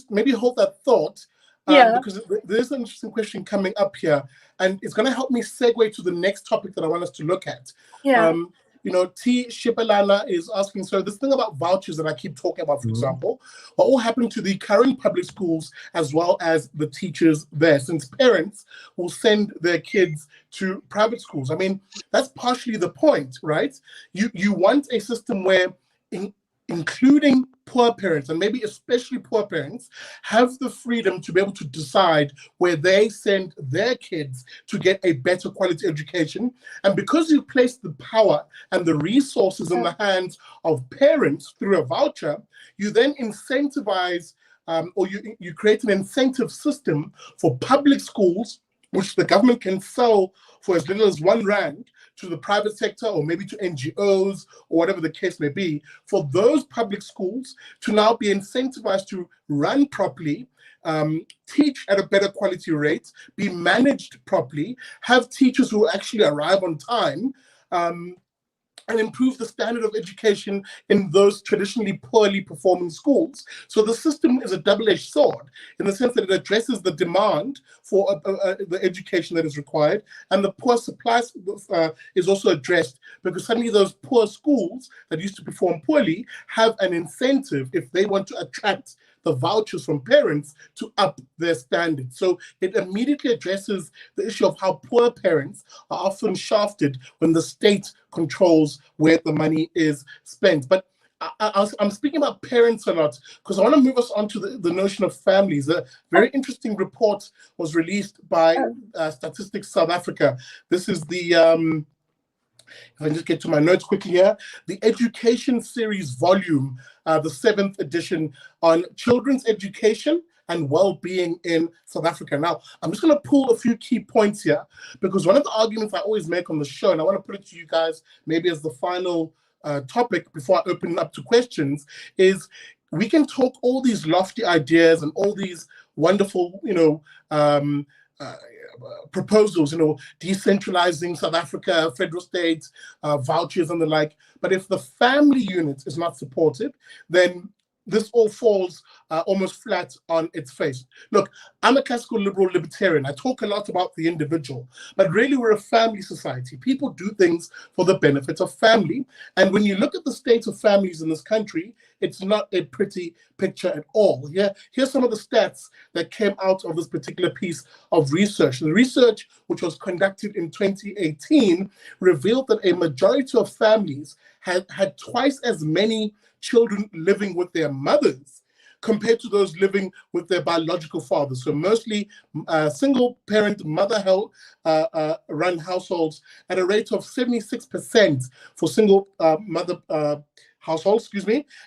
maybe hold that thought. Because there's an interesting question coming up here, and it's going to help me segue to the next topic that I want us to look at. Yeah. You know, T. Shipalana is asking, so this thing about vouchers that I keep talking about, for example, what will happen to the current public schools as well as the teachers there, since parents will send their kids to private schools? I mean, that's partially the point, right? You want a system where including poor parents, and maybe especially poor parents, have the freedom to be able to decide where they send their kids to get a better quality education. And because you place the power and the resources in the hands of parents through a voucher, you then incentivize or you create an incentive system for public schools, which the government can sell for as little as R1 to the private sector, or maybe to NGOs, or whatever the case may be, for those public schools to now be incentivized to run properly teach at a better quality rate, be managed properly, have teachers who actually arrive on time, and improve the standard of education in those traditionally poorly performing schools. So the system is a double-edged sword in the sense that it addresses the demand for the education that is required, and the poor supply is also addressed, because suddenly those poor schools that used to perform poorly have an incentive, if they want to attract the vouchers from parents, to up their standards. So it immediately addresses the issue of how poor parents are often shafted when the state controls where the money is spent. But I'm speaking about parents a lot because I want to move us on to the notion of families. A very interesting report was released by Statistics South Africa. This is the if I just get to my notes quickly here, the Education Series volume, the 7th edition on children's education and well-being in South Africa. Now, I'm just going to pull a few key points here, because one of the arguments I always make on the show, and I want to put it to you guys maybe as the final topic before I open it up to questions, is we can talk all these lofty ideas and all these wonderful, proposals, decentralizing South Africa, federal states, vouchers and the like. But if the family unit is not supported, then this all falls almost flat on its face. Look, I'm a classical liberal libertarian. I talk a lot about the individual, but really we're a family society. People do things for the benefit of family. And when you look at the state of families in this country, it's not a pretty picture at all. Here's some of the stats that came out of this particular piece of research. The research, which was conducted in 2018, revealed that a majority of families had twice as many children living with their mothers compared to those living with their biological fathers. So mostly single parent mother-run households at a rate of 76% for single mother households,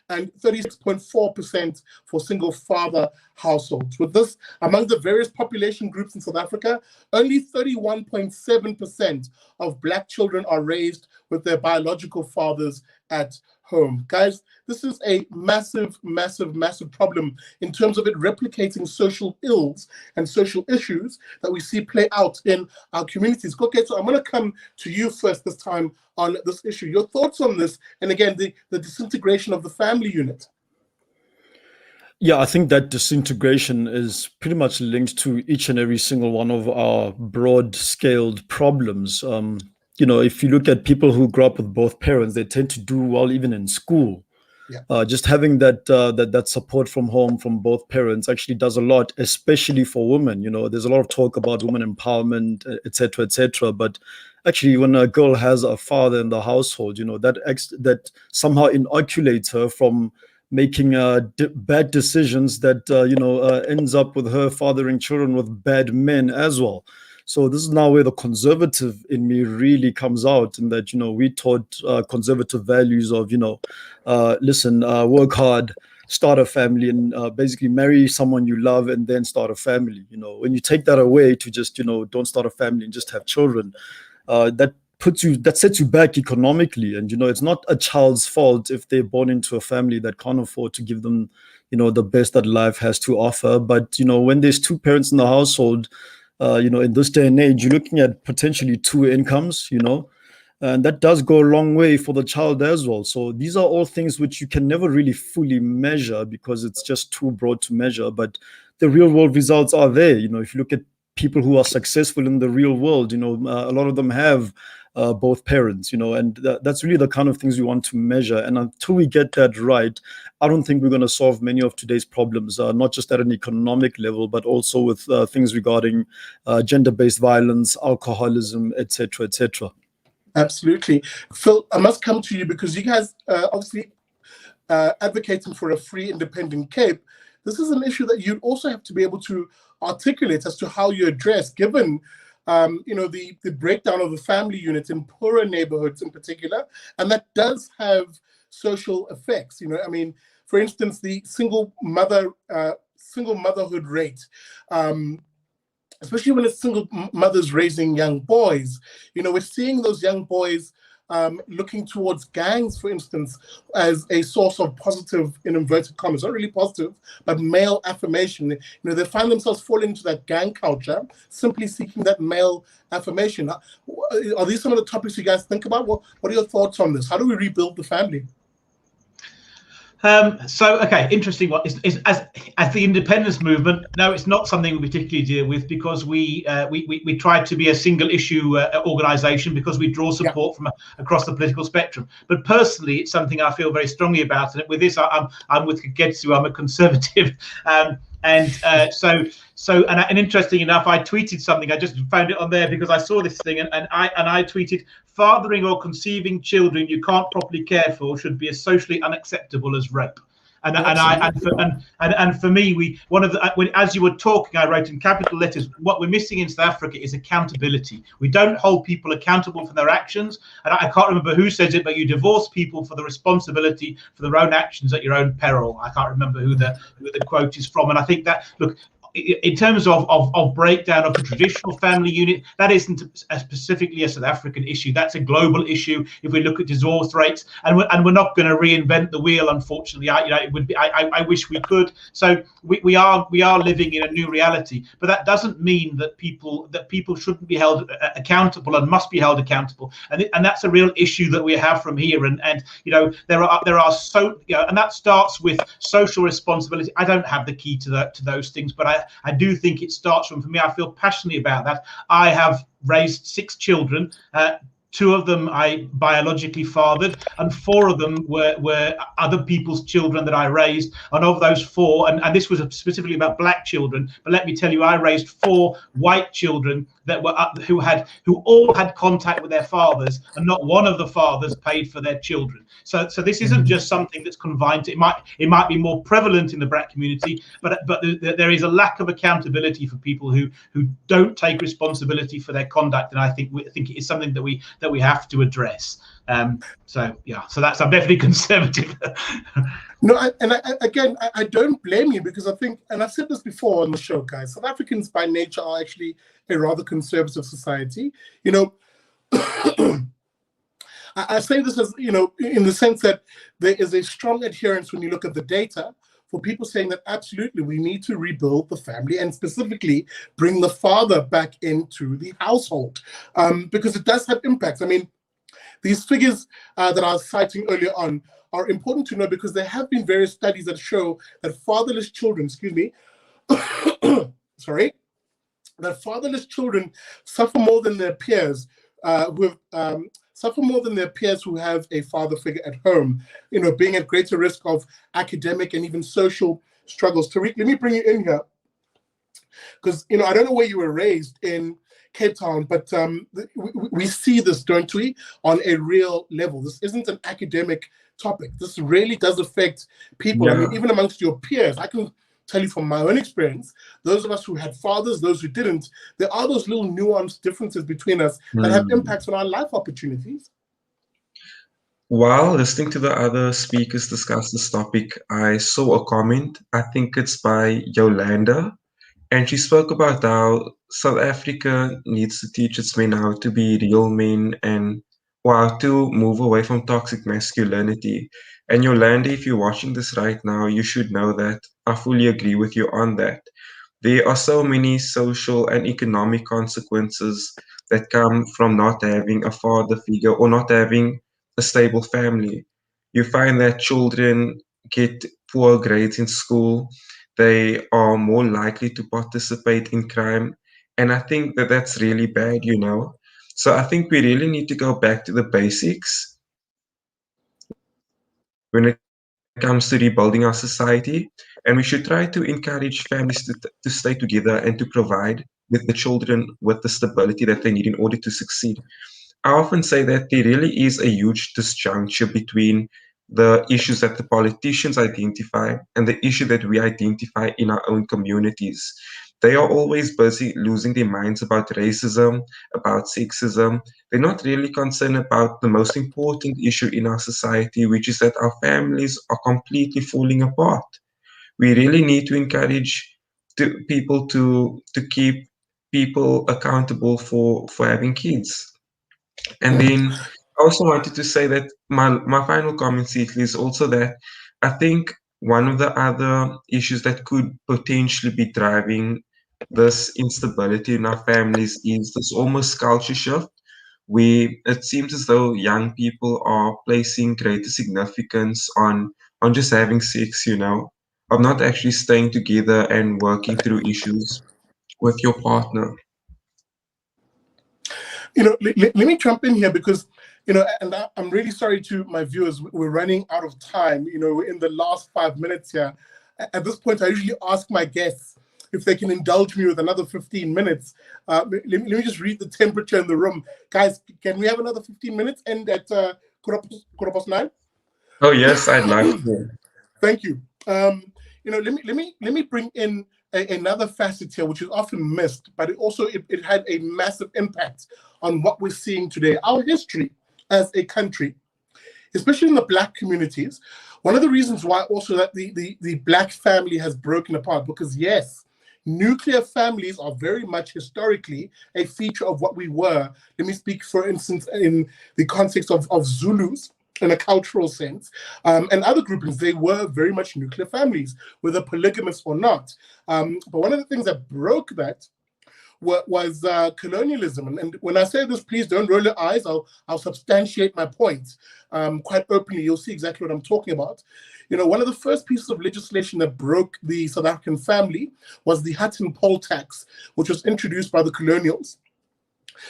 and 36.4% for single father households. With this, among the various population groups in South Africa, only 31.7% of Black children are raised with their biological fathers at home. Guys, this is a massive, massive, massive problem in terms of it replicating social ills and social issues that we see play out in our communities. Koketso, I'm going to come to you first this time on this issue. Your thoughts on this, and again, the disintegration of the family unit. Yeah, I think that disintegration is pretty much linked to each and every single one of our broad-scaled problems. If you look at people who grow up with both parents, they tend to do well even in school. Yeah. Just having that support from home from both parents actually does a lot, especially for women. There's a lot of talk about women empowerment, etc. But actually, when a girl has a father in the household, that somehow inoculates her from making bad decisions that ends up with her fathering children with bad men as well. So this is now where the conservative in me really comes out, in that, we taught conservative values of, work hard, start a family, and basically marry someone you love and then start a family. When you take that away to just, don't start a family and just have children, that sets you back economically. And, it's not a child's fault if they're born into a family that can't afford to give them, the best that life has to offer. But, when there's two parents in the household, in this day and age, you're looking at potentially two incomes, and that does go a long way for the child as well. So these are all things which you can never really fully measure because it's just too broad to measure. But the real world results are there. If you look at people who are successful in the real world, a lot of them have both parents, and that's really the kind of things we want to measure. And until we get that right, I don't think we're going to solve many of today's problems, not just at an economic level, but also with things regarding gender-based violence, alcoholism, etc., etc. Absolutely. Phil, I must come to you because you guys obviously advocating for a free, independent Cape. This is an issue that you also have to be able to articulate as to how you address, given the breakdown of the family unit in poorer neighborhoods in particular, and that does have social effects. For instance, the single motherhood rate, especially when it's single mothers raising young boys. We're seeing those young boys looking towards gangs, for instance, as a source of positive, in inverted commas, not really positive, but male affirmation. You know, they find themselves falling into that gang culture, simply seeking that male affirmation. Are these some of the topics you guys think about? What are your thoughts on this? How do we rebuild the family? So, okay, interesting. What is as the independence movement? No, it's not something we particularly deal with because we try to be a single issue organisation because we draw support from across the political spectrum. But personally, it's something I feel very strongly about. And with this, I'm with Koketso. I'm a conservative, and interesting enough, I tweeted something. I just found it on there because I saw this thing, and I tweeted, fathering or conceiving children you can't properly care for should be as socially unacceptable as rape. And for me, as you were talking, I wrote in capital letters, what we're missing in South Africa is accountability. We don't hold people accountable for their actions. And I can't remember who says it, but you divorce people for the responsibility for their own actions at your own peril. I can't remember who the quote is from. And I think that, look, in terms of breakdown of the traditional family unit, that isn't specifically a South African issue. That's a global issue. If we look at divorce rates, and we're not going to reinvent the wheel, unfortunately. It would be. I wish we could. So we are living in a new reality. But that doesn't mean that people shouldn't be held accountable and must be held accountable. And that's a real issue that we have from here. And there are so and that starts with social responsibility. I don't have the key to those things, but I do think it starts from, for me, I feel passionately about that. I have raised 6 children. 2 of them I biologically fathered, and 4 of them were other people's children that I raised. And of those 4, and this was specifically about black children, but let me tell you, I raised 4 white children that were who all had contact with their fathers, and not one of the fathers paid for their children. So this isn't just something that's confined to, it might be more prevalent in the black community, but there is a lack of accountability for people who don't take responsibility for their conduct, and I think it is something that we have to address. So that's, I'm definitely conservative. No, I don't blame you, because I think, and I've said this before on the show, guys, South Africans by nature are actually a rather conservative society. I say this as, in the sense that there is a strong adherence when you look at the data for people saying that absolutely we need to rebuild the family, and specifically bring the father back into the household, because it does have impacts. I mean, these figures that I was citing earlier on are important to know, because there have been various studies that show that fatherless children, that fatherless children suffer more than their peers who have a father figure at home, being at greater risk of academic and even social struggles. Tariq, let me bring you in here, because I don't know where you were raised in Cape Town, but we see this, don't we, on a real level. This isn't an academic topic. This really does affect people. I mean, even amongst your peers, I can tell you from my own experience, those of us who had fathers, those who didn't, there are those little nuanced differences between us that have impacts on our life opportunities. While listening to the other speakers discuss this topic, I saw a comment, I think it's by Yolanda, and she spoke about how South Africa needs to teach its men how to be real men and how to move away from toxic masculinity. And Yolanda, if you're watching this right now, you should know that I fully agree with you on that. There are so many social and economic consequences that come from not having a father figure or not having a stable family. You find that children get poor grades in school. They are more likely to participate in crime. And I think that that's really bad, So I think we really need to go back to the basics when it comes to rebuilding our society. And we should try to encourage families to stay together and to provide with the children with the stability that they need in order to succeed. I often say that there really is a huge disjuncture between the issues that the politicians identify and the issue that we identify in our own communities. They are always busy losing their minds about racism, about sexism. They're not really concerned about the most important issue in our society, which is that our families are completely falling apart. We really need to encourage people to keep people accountable for having kids. And then I also wanted to say that my final comment, Seatley, is also that I think one of the other issues that could potentially be driving this instability in our families is this almost culture shift where it seems as though young people are placing greater significance on just having sex, of not actually staying together and working through issues with your partner. Let me jump in here because, and I'm really sorry to my viewers. We're running out of time. We're in the last 5 minutes here. At this point, I usually ask my guests if they can indulge me with another 15 minutes. Let me just read the temperature in the room. Guys, can we have another 15 minutes? And at 9:15? Oh yes, I'd love to. Thank you. Let me bring in another facet here, which is often missed, but it had a massive impact on what we're seeing today. Our history as a country, especially in the Black communities, one of the reasons why also that the Black family has broken apart, because yes, nuclear families are very much historically a feature of what we were. Let me speak, for instance, in the context of Zulus, in a cultural sense, and other groupings, they were very much nuclear families, whether polygamous or not. But one of the things that broke that was colonialism. And when I say this, please don't roll your eyes. I'll substantiate my point quite openly. You'll see exactly what I'm talking about. One of the first pieces of legislation that broke the South African family was the hut and pole tax, which was introduced by the colonials.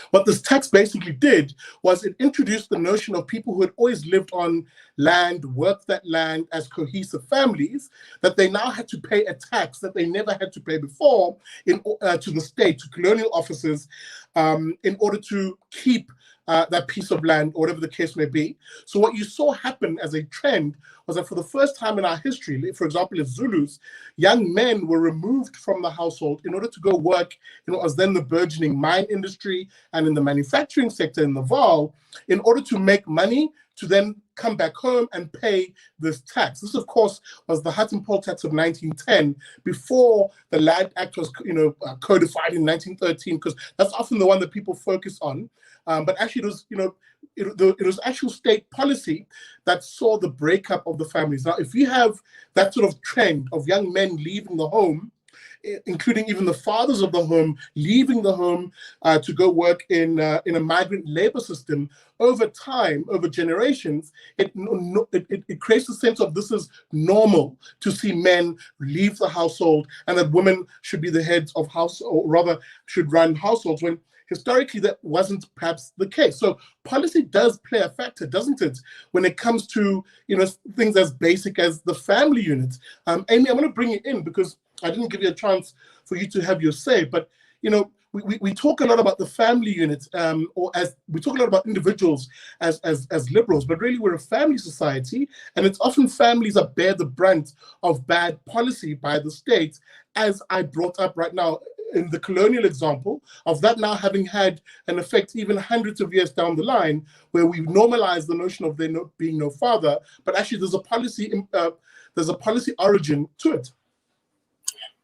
What this tax basically did was it introduced the notion of people who had always lived on land, worked that land as cohesive families, that they now had to pay a tax that they never had to pay before to the state, to colonial officers, in order to keep that piece of land, or whatever the case may be. So what you saw happen as a trend was that for the first time in our history, for example, as Zulus, young men were removed from the household in order to go work in what was then the burgeoning mine industry and in the manufacturing sector in the Vaal, in order to make money to then come back home and pay this tax. This, of course, was the hut and pole tax of 1910, before the Land Act was, codified in 1913, because that's often the one that people focus on. But actually, it was, it was actual state policy that saw the breakup of the families. Now, if you have that sort of trend of young men leaving the home, including even the fathers of the home leaving the home to go work in a migrant labor system, over time, over generations, it creates a sense of this is normal to see men leave the household, and that women should be the heads of house, or rather should run households, when historically that wasn't perhaps the case. So policy does play a factor, doesn't it, when it comes to things as basic as the family unit. Amy, I'm going to bring you in because I didn't give you a chance for you to have your say, but we talk a lot about the family unit, or as we talk a lot about individuals as liberals, but really we're a family society, and it's often families that bear the brunt of bad policy by the state, as I brought up right now in the colonial example of that now having had an effect even hundreds of years down the line, where we normalize the notion of there being no father, but actually there's a policy origin to it.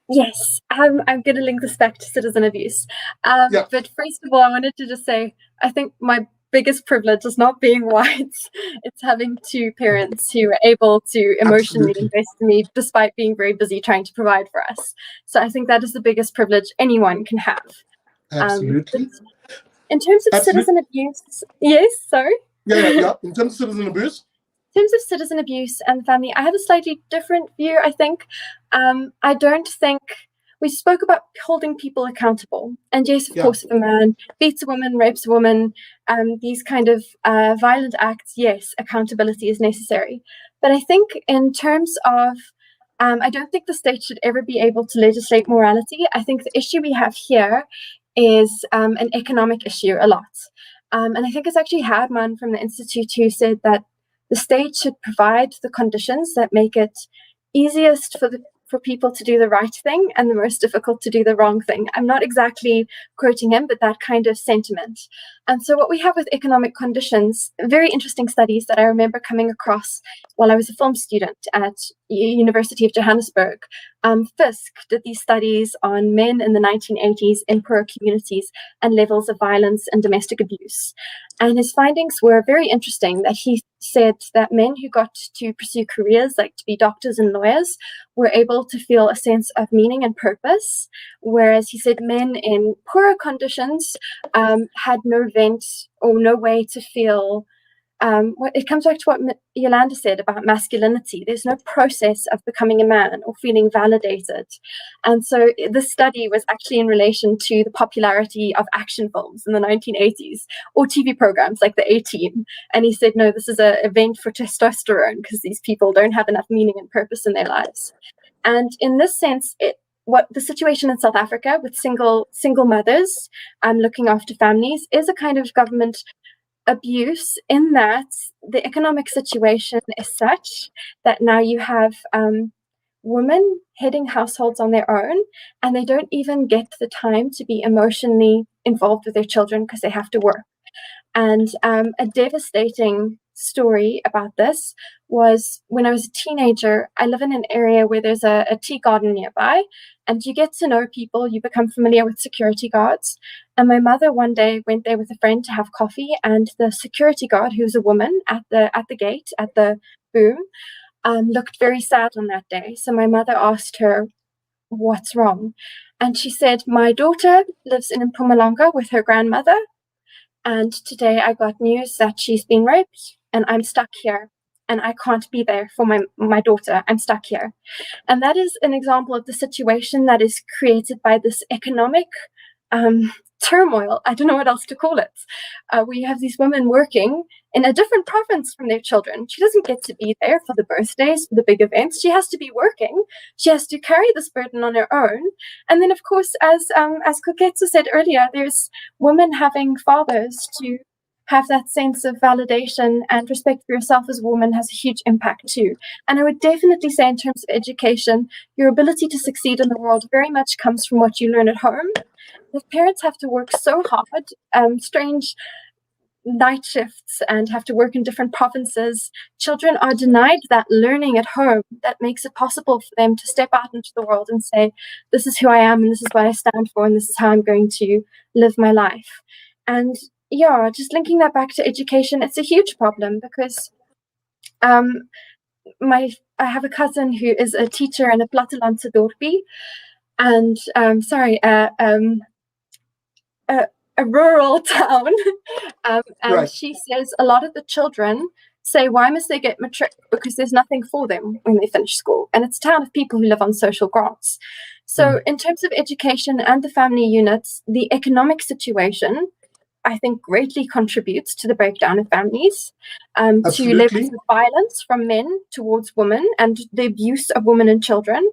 Yes, I'm going to link this back to citizen abuse. But first of all, I wanted to just say, I think my biggest privilege is not being white. It's having two parents who are able to emotionally invest in me despite being very busy trying to provide for us. So I think that is the biggest privilege anyone can have. Absolutely. In terms of citizen abuse, yes, sorry? Yeah. In terms of citizen abuse? In terms of citizen abuse and family, I have a slightly different view, I think. I don't think we spoke about holding people accountable. And yes, of course, if a man beats a woman, rapes a woman, these kind of violent acts, yes, accountability is necessary. But I think in terms of, I don't think the state should ever be able to legislate morality. I think the issue we have here is an economic issue a lot. And I think it's actually Hadman from the Institute who said that the state should provide the conditions that make it easiest for for people to do the right thing and the most difficult to do the wrong thing. I'm not exactly quoting him, but that kind of sentiment. And so what we have with economic conditions, very interesting studies that I remember coming across while I was a film student at University of Johannesburg. Fisk did these studies on men in the 1980s in poorer communities and levels of violence and domestic abuse. And his findings were very interesting, that he said that men who got to pursue careers like to be doctors and lawyers were able to feel a sense of meaning and purpose, whereas he said men in poorer conditions had no vent or no way to feel. It comes back to what Yolanda said about masculinity. There's no process of becoming a man or feeling validated. And so this study was actually in relation to the popularity of action films in the 1980s or TV programs like The A-Team. And he said, no, this is an event for testosterone because these people don't have enough meaning and purpose in their lives. And in this sense, what the situation in South Africa with single mothers looking after families is a kind of government abuse, in that the economic situation is such that now you have women heading households on their own, and they don't even get the time to be emotionally involved with their children because they have to work. And a devastating story about this was when I was a teenager. I live in an area where there's a tea garden nearby, and you get to know people, you become familiar with security guards. And my mother one day went there with a friend to have coffee, and the security guard, who's a woman at the gate, at the boom, looked very sad on that day. So my mother asked her, what's wrong? And she said, my daughter lives in Mpumalanga with her grandmother, and today I got news that she's been raped, and I'm stuck here, and I can't be there for my daughter. I'm stuck here. And that is an example of the situation that is created by this economic turmoil. I don't know what else to call it. We have these women working in a different province from their children. She doesn't get to be there for the birthdays, for the big events. She has to be working. She has to carry this burden on her own. And then, of course, as Koketso said earlier, there's women having fathers to have that sense of validation and respect for yourself as a woman has a huge impact too. And I would definitely say, in terms of education, your ability to succeed in the world very much comes from what you learn at home. If parents have to work so hard, strange night shifts, and have to work in different provinces, children are denied that learning at home that makes it possible for them to step out into the world and say, this is who I am, and this is what I stand for, and this is how I'm going to live my life. And yeah, just linking that back to education, it's a huge problem because I have a cousin who is a teacher in a plattelandse dorpie, and a rural town, and Right. she says a lot of the children say, why must they get matric? Because there's nothing for them when they finish school. And it's a town of people who live on social grants. So in terms of education and the family units, the economic situation, I think, greatly contributes to the breakdown of families, to levels of violence from men towards women and the abuse of women and children.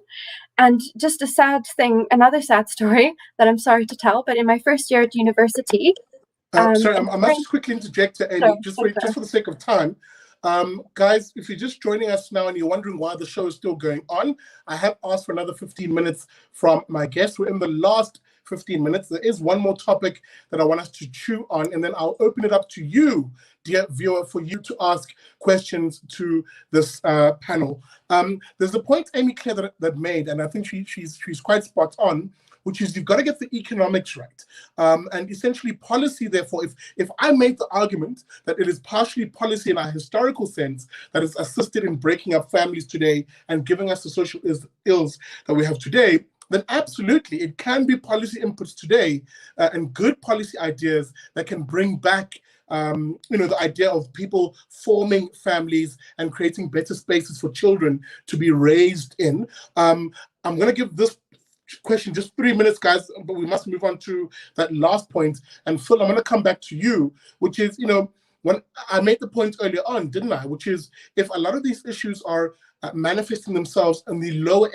And just a sad thing, another sad story that I'm sorry to tell, but in my first year at university... sorry, I must just quickly interject, Amy, just for the sake of time. Guys, if you're just joining us now and you're wondering why the show is still going on, I have asked for another 15 minutes from my guests. We're in the last 15 minutes. There is one more topic that I want us to chew on, and then I'll open it up to you, dear viewer, for you to ask questions to this panel. There's a point Amy Claire that made, and I think she's quite spot on, which is you've got to get the economics right. And essentially policy, therefore, if I make the argument that it is partially policy in a historical sense that has assisted in breaking up families today and giving us the social ills that we have today, then absolutely it can be policy inputs today and good policy ideas that can bring back the idea of people forming families and creating better spaces for children to be raised in. I'm going to give this question just 3 minutes, guys, but we must move on to that last point. And Phil, I'm going to come back to you, which is, when I made the point earlier on, didn't I? Which is, if a lot of these issues are manifesting themselves in the lower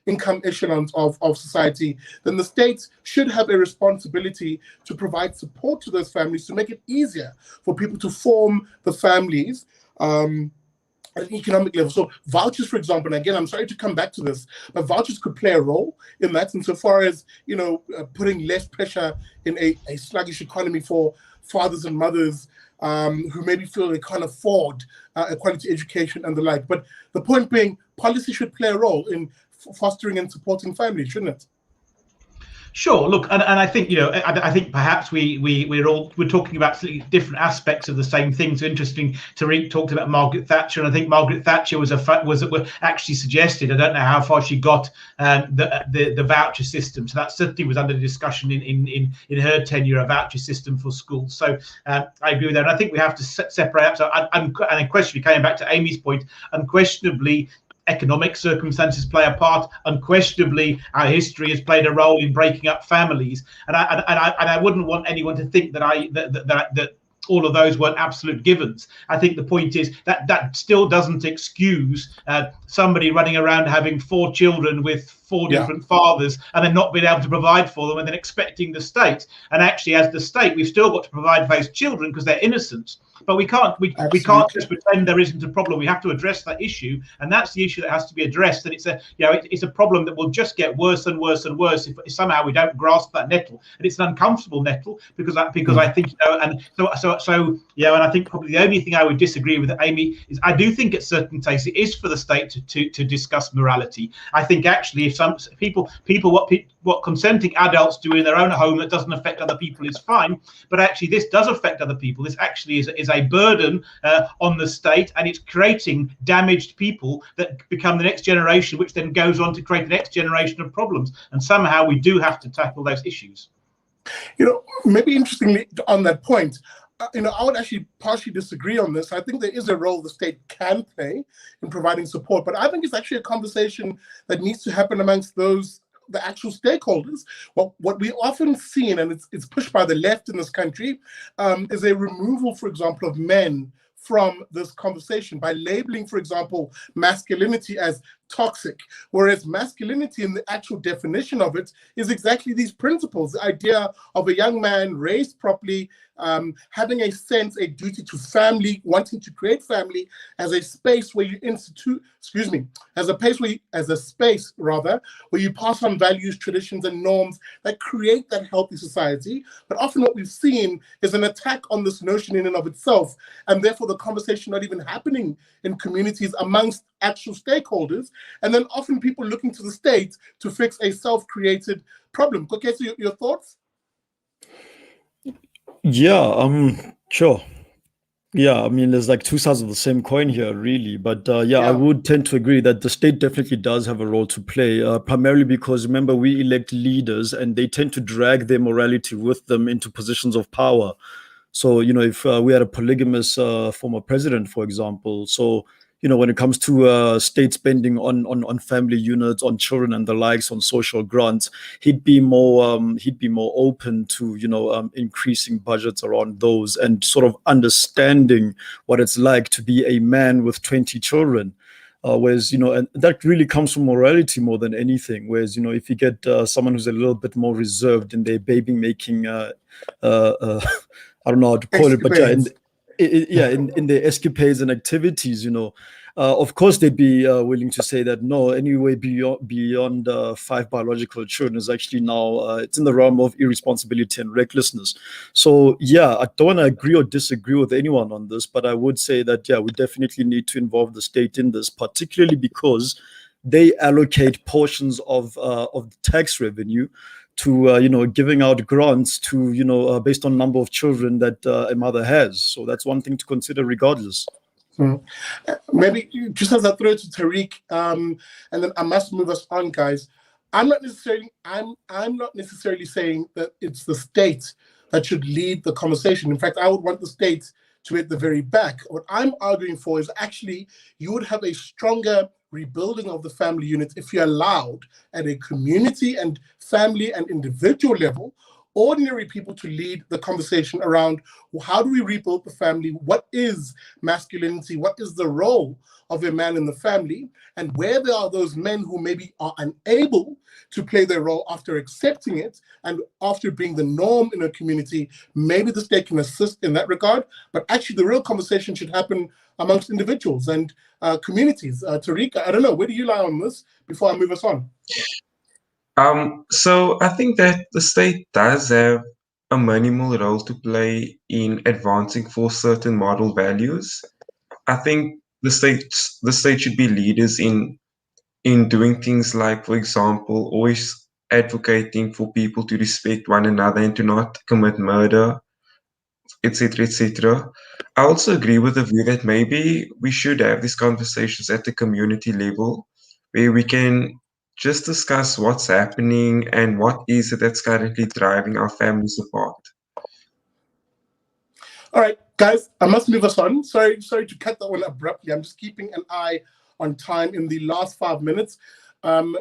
income echelons of society, then the state should have a responsibility to provide support to those families to make it easier for people to form the families at an economic level. So vouchers, for example, and again, I'm sorry to come back to this, but vouchers could play a role in that insofar as, putting less pressure in a sluggish economy for fathers and mothers who maybe feel they can't afford a quality education and the like. But the point being, policy should play a role in fostering and supporting families, shouldn't it? Sure. Look, and I think I think perhaps we're talking about different aspects of the same thing. So interesting. Tariq talked about Margaret Thatcher, and I think Margaret Thatcher was actually suggested. I don't know how far she got the voucher system. So that certainly was under discussion in her tenure, a voucher system for schools. So I agree with that. And I think we have to separate out. So and unquestionably, coming back to Amy's point, unquestionably, economic circumstances play a part. Unquestionably, our history has played a role in breaking up families, and I wouldn't want anyone to think that all of those weren't absolute givens. I think the point is that still doesn't excuse somebody running around having 4 children with 4 different fathers and then not being able to provide for them, and then expecting the state. And actually, as the state, we've still got to provide for those children because they're innocent. But we can't just pretend there isn't a problem. We have to address that issue, and that's the issue that has to be addressed. And it's a problem that will just get worse and worse and worse if somehow we don't grasp that nettle. And it's an uncomfortable nettle because I think and and I think probably the only thing I would disagree with Amy is I do think at certain cases it is for the state to discuss morality. I think actually if some people what consenting adults do in their own home that doesn't affect other people is fine, but actually this does affect other people. This actually is a burden on the state, and it's creating damaged people that become the next generation, which then goes on to create the next generation of problems. And somehow we do have to tackle those issues. Maybe interestingly on that point, I would actually partially disagree on this. I think there is a role the state can play in providing support, but I think it's actually a conversation that needs to happen amongst the actual stakeholders. Well, what we often see, and it's pushed by the left in this country, is a removal, for example, of men from this conversation by labeling, for example, masculinity as toxic, whereas masculinity in the actual definition of it is exactly these principles, the idea of a young man raised properly, having a duty to family, wanting to create family as a space where you as a space where you pass on values, traditions, and norms that create that healthy society. But often what we've seen is an attack on this notion in and of itself, and therefore the conversation not even happening in communities amongst actual stakeholders, and then often people looking to the state to fix a self-created problem. Koketso, your thoughts? Yeah, sure. Yeah, I mean, there's like two sides of the same coin here, really. But I would tend to agree that the state definitely does have a role to play, primarily because, remember, we elect leaders and they tend to drag their morality with them into positions of power. So, if we had a polygamous former president, for example, so, when it comes to state spending on family units, on children and the likes, on social grants, he'd be more open to increasing budgets around those and sort of understanding what it's like to be a man with 20 children. Whereas, and that really comes from morality more than anything. Whereas, if you get someone who's a little bit more reserved in their baby making, I don't know how to call it, but in their escapades and activities, of course they'd be willing to say that no, anyway beyond 5 biological children is actually now it's in the realm of irresponsibility and recklessness. So I don't want to agree or disagree with anyone on this, but I would say that we definitely need to involve the state in this, particularly because they allocate portions of the tax revenue to giving out grants to based on number of children that a mother has. So that's one thing to consider regardless. Maybe just as I throw it to Tariq, and then I must move us on, guys. I'm not necessarily saying that it's the state that should lead the conversation. In fact, I would want the state to be at the very back. What I'm arguing for is actually you would have a stronger rebuilding of the family unit if you allowed at a community and family and individual level ordinary people to lead the conversation around, well, how do we rebuild the family? What is masculinity? What is the role of a man in the family? And where there are those men who maybe are unable to play their role after accepting it and after being the norm in a community, maybe the state can assist in that regard. But actually, the real conversation should happen amongst individuals and communities. Tariq, I don't know, where do you lie on this before I move us on? So I think that the state does have a minimal role to play in advancing for certain model values. I think the state should be leaders in doing things like, for example, always advocating for people to respect one another and to not commit murder, etc., etc. I also agree with the view that maybe we should have these conversations at the community level, where we can just discuss what's happening and what is it that's currently driving our families apart. All right, guys, I must move us on. Sorry to cut that one abruptly. I'm just keeping an eye on time in the last 5 minutes.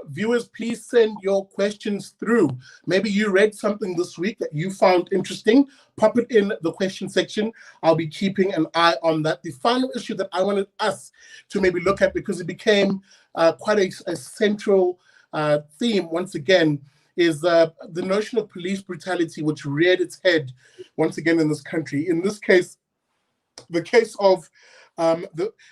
Viewers, please send your questions through. Maybe you read something this week that you found interesting. Pop it in the question section. I'll be keeping an eye on that. The final issue that I wanted us to maybe look at, because it became quite a central theme once again, is the notion of police brutality, which reared its head once again in this country. In this case, the case of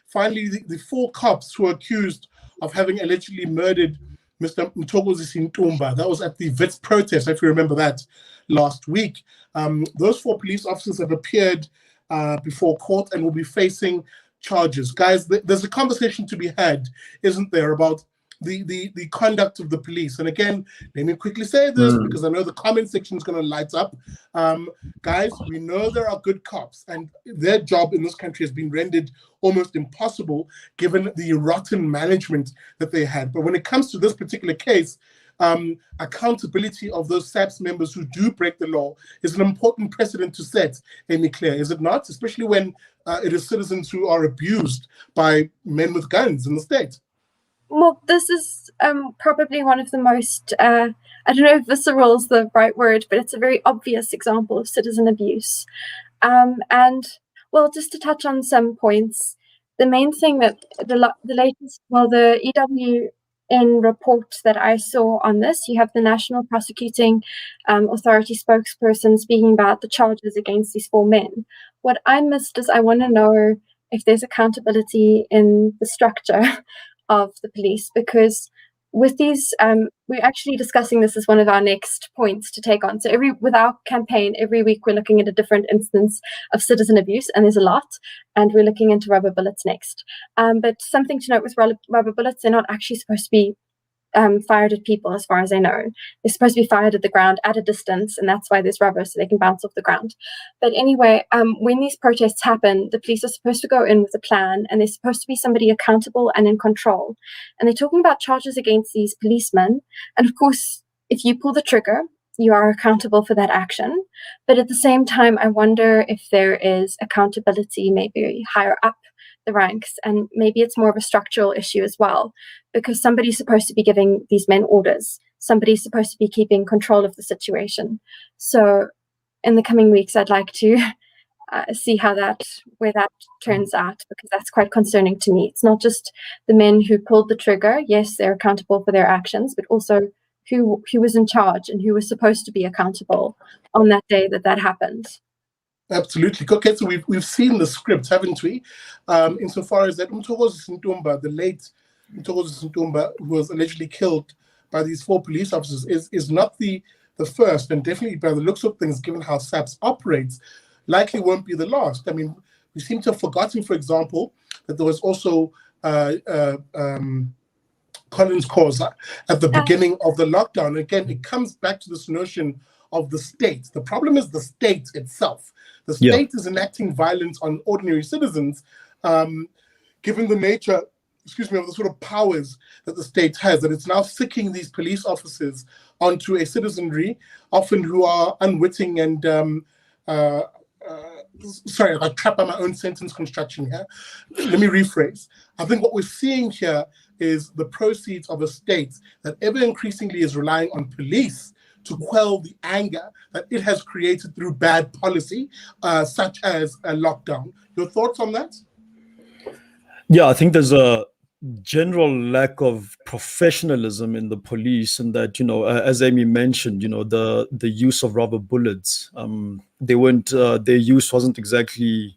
finally the 4 cops who are accused of having allegedly murdered Mr. Mthokozisi Ntumba. That was at the Wits protest, if you remember that, last week. Those 4 police officers have appeared before court and will be facing charges. Guys, there's a conversation to be had, isn't there, about the conduct of the police. And again, let me quickly say this because I know the comment section is going to light up. Guys, we know there are good cops, and their job in this country has been rendered almost impossible given the rotten management that they had. But when it comes to this particular case, accountability of those SAPS members who do break the law is an important precedent to set, Amy Claire, is it not? Especially when it is citizens who are abused by men with guns in the state. Well, this is probably one of the most, I don't know if visceral is the right word, but it's a very obvious example of citizen abuse. And, well, just to touch on some points, the main thing that the latest, well, the EWN report that I saw on this, you have the National Prosecuting Authority spokesperson speaking about the charges against these 4 men. What I missed is I want to know if there's accountability in the structure of the police, because with these, we're actually discussing this as one of our next points to take on. So with our campaign, every week we're looking at a different instance of citizen abuse, and there's a lot, and we're looking into rubber bullets next. But something to note with rubber bullets, they're not actually supposed to be fired at people, as far as I know. They're supposed to be fired at the ground at a distance, and that's why there's rubber, so they can bounce off the ground. But anyway, when these protests happen, the police are supposed to go in with a plan, and there's supposed to be somebody accountable and in control. And they're talking about charges against these policemen. And of course, if you pull the trigger, you are accountable for that action. But at the same time, I wonder if there is accountability maybe higher up the ranks, and maybe it's more of a structural issue as well, because somebody's supposed to be giving these men orders. Somebody's supposed to be keeping control of the situation. So in the coming weeks, I'd like to see where that turns out, because that's quite concerning to me. It's not just the men who pulled the trigger. Yes, they're accountable for their actions, but also who was in charge and who was supposed to be accountable on that day that happened. Absolutely. Koketso, we've seen the script, haven't we? Insofar as that Mthokozisi Ntumba, the late Mthokozisi Ntumba, who was allegedly killed by these 4 police officers, is not the first, and definitely by the looks of things, given how SAPS operates, likely won't be the last. I mean, we seem to have forgotten, for example, that there was also Collins Khoza at the beginning of the lockdown. Again, it comes back to this notion of the state. The problem is the state itself. The state is enacting violence on ordinary citizens, given the nature, of the sort of powers that the state has, that it's now sicking these police officers onto a citizenry, often who are unwitting and, sorry, I trap on my own sentence construction here. Let me rephrase. I think what we're seeing here is the proceeds of a state that ever increasingly is relying on police to quell the anger that it has created through bad policy, such as a lockdown. Your thoughts on that? Yeah, I think there's a general lack of professionalism in the police, and that, as Amy mentioned, the use of rubber bullets, their use wasn't exactly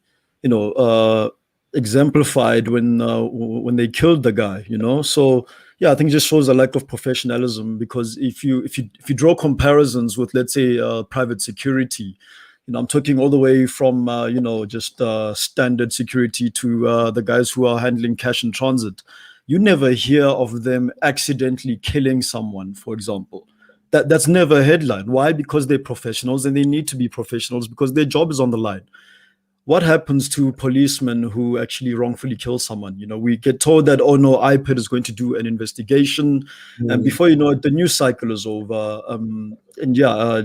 exemplified when they killed the guy, so yeah, I think it just shows a lack of professionalism, because if you draw comparisons with, let's say, private security, I'm talking all the way from just standard security to the guys who are handling cash in transit. You never hear of them accidentally killing someone, for example. That's never a headline. Why? Because they're professionals, and they need to be professionals because their job is on the line. What happens to policemen who actually wrongfully kill someone? We get told that, oh no, IPID is going to do an investigation, and before you know it, the news cycle is over.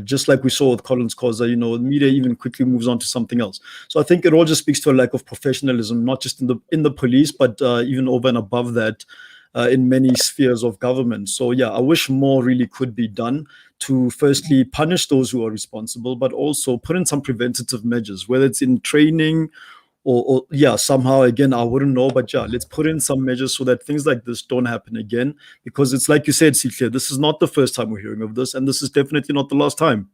Just like we saw with Collins Koza, the media even quickly moves on to something else. So I think it all just speaks to a lack of professionalism, not just in the police, but even over and above that, in many spheres of government. So yeah, I wish more really could be done to firstly punish those who are responsible, but also put in some preventative measures, whether it's in training or somehow, again, I wouldn't know, but yeah, let's put in some measures so that things like this don't happen again, because it's like you said, Sihle, this is not the first time we're hearing of this, and this is definitely not the last time.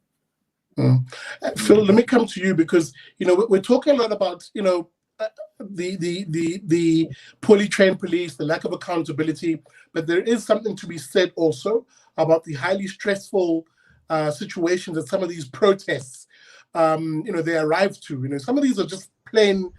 Phil, let me come to you, because we're talking a lot about the poorly trained police, the lack of accountability, but there is something to be said also about the highly stressful situations that some of these protests they arrive to. Some of these are just plain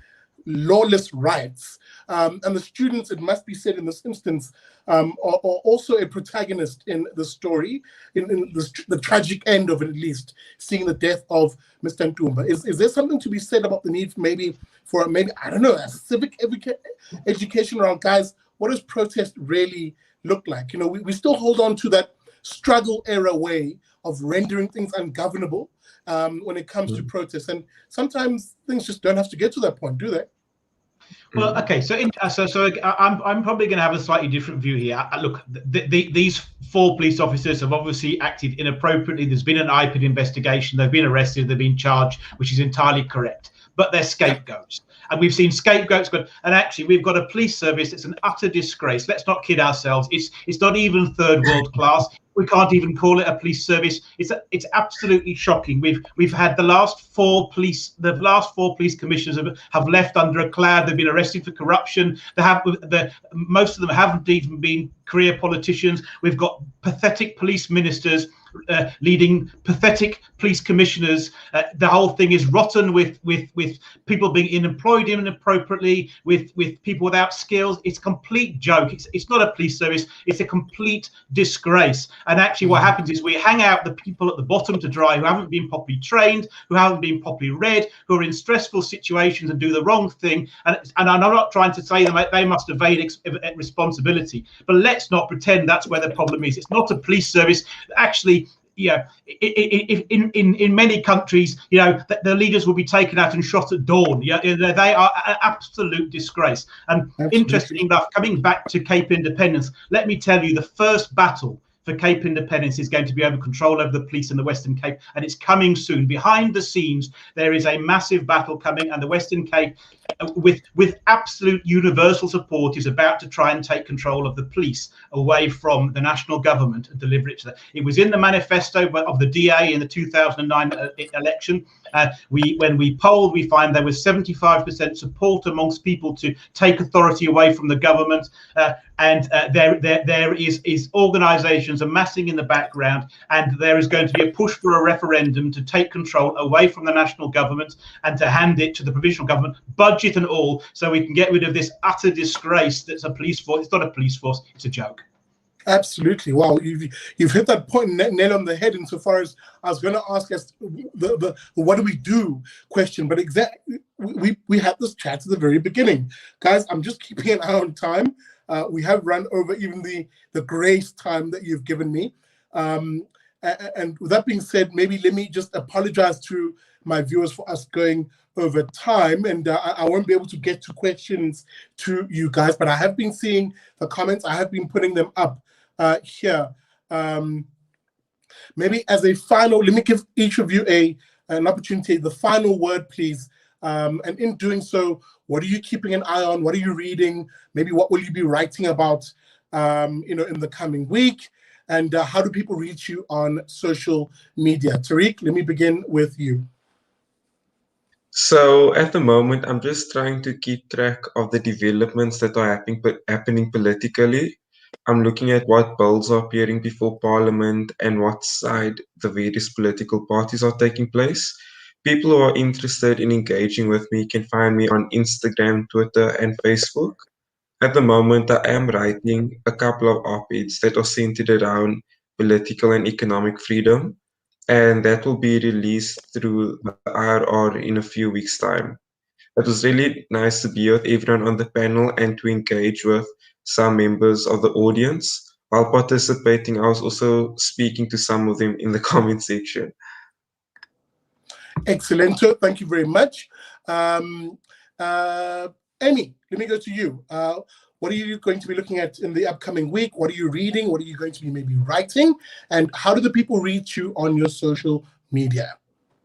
lawless riots, and the students, it must be said in this instance, are also a protagonist in the story, in the tragic end of it, at least, seeing the death of Mr. Ntumba. Is there something to be said about the need for I don't know, a civic education around, guys, what does protest really look like? We still hold on to that struggle era way of rendering things ungovernable when it comes to protest, and sometimes things just don't have to get to that point, do they? Well, okay, so I'm probably going to have a slightly different view here. Look, these 4 police officers have obviously acted inappropriately. There's been an IPID investigation. They've been arrested. They've been charged, which is entirely correct. But they're scapegoats. And we've seen scapegoats, and actually we've got a police service that's an utter disgrace. Let's not kid ourselves. It's not even third world class. We can't even call it a police service. It's absolutely shocking. We've had the last four police commissioners have left under a cloud. They've been arrested for corruption. Most of them haven't even been career politicians. We've got pathetic police ministers leading pathetic police commissioners. The whole thing is rotten with people being employed inappropriately, with people without skills. It's a complete joke. It's not a police service. It's a complete disgrace. And actually what happens is we hang out the people at the bottom to dry who haven't been properly trained, who haven't been properly read, who are in stressful situations and do the wrong thing. And I'm not trying to say that they must evade responsibility, but let's not pretend that's where the problem is. It's not a police service. Actually, in many countries, the leaders will be taken out and shot at dawn. They are an absolute disgrace. And absolutely. Interestingly enough, coming back to Cape Independence, let me tell you, the first battle for Cape Independence is going to be over control over the police in the Western Cape, and it's coming soon. Behind the scenes, there is a massive battle coming, and the Western Cape, with absolute universal support, is about to try and take control of the police away from the national government and deliver it to them. It was in the manifesto of the DA in the 2009 election. When we polled, we find there was 75% support amongst people to take authority away from the government, and there is organisations amassing in the background, and there is going to be a push for a referendum to take control away from the national government and to hand it to the provisional government, budget and all, so we can get rid of this utter disgrace that's a police force. It's not a police force, it's a joke. Absolutely. Wow, you've hit that point nail on the head insofar as I was going to ask us the what do we do question, but exactly we had this chat at the very beginning. Guys, I'm just keeping an eye on time. We have run over even the grace time that you've given me. And with that being said, maybe let me just apologize to my viewers for us going over time, and I won't be able to get to questions to you guys, but I have been seeing the comments. I have been putting them up here. maybe as a final, let me give each of you an opportunity, the final word, please. And in doing so, what are you keeping an eye on? What are you reading? Maybe what will you be writing about, in the coming week? And how do people reach you on social media? Tariq, let me begin with you. So at the moment, I'm just trying to keep track of the developments that are happening politically. I'm looking at what bills are appearing before Parliament and what side the various political parties are taking place. People who are interested in engaging with me can find me on Instagram, Twitter, and Facebook. At the moment, I am writing a couple of op-eds that are centered around political and economic freedom, and that will be released through the IRR in a few weeks' time. It was really nice to be with everyone on the panel and to engage with some members of the audience. While participating, I was also speaking to some of them in the comment section. Excellent. Thank you very much. Amy, let me go to you. What are you going to be looking at in the upcoming week? What are you reading? What are you going to be maybe writing? And how do the people reach you on your social media?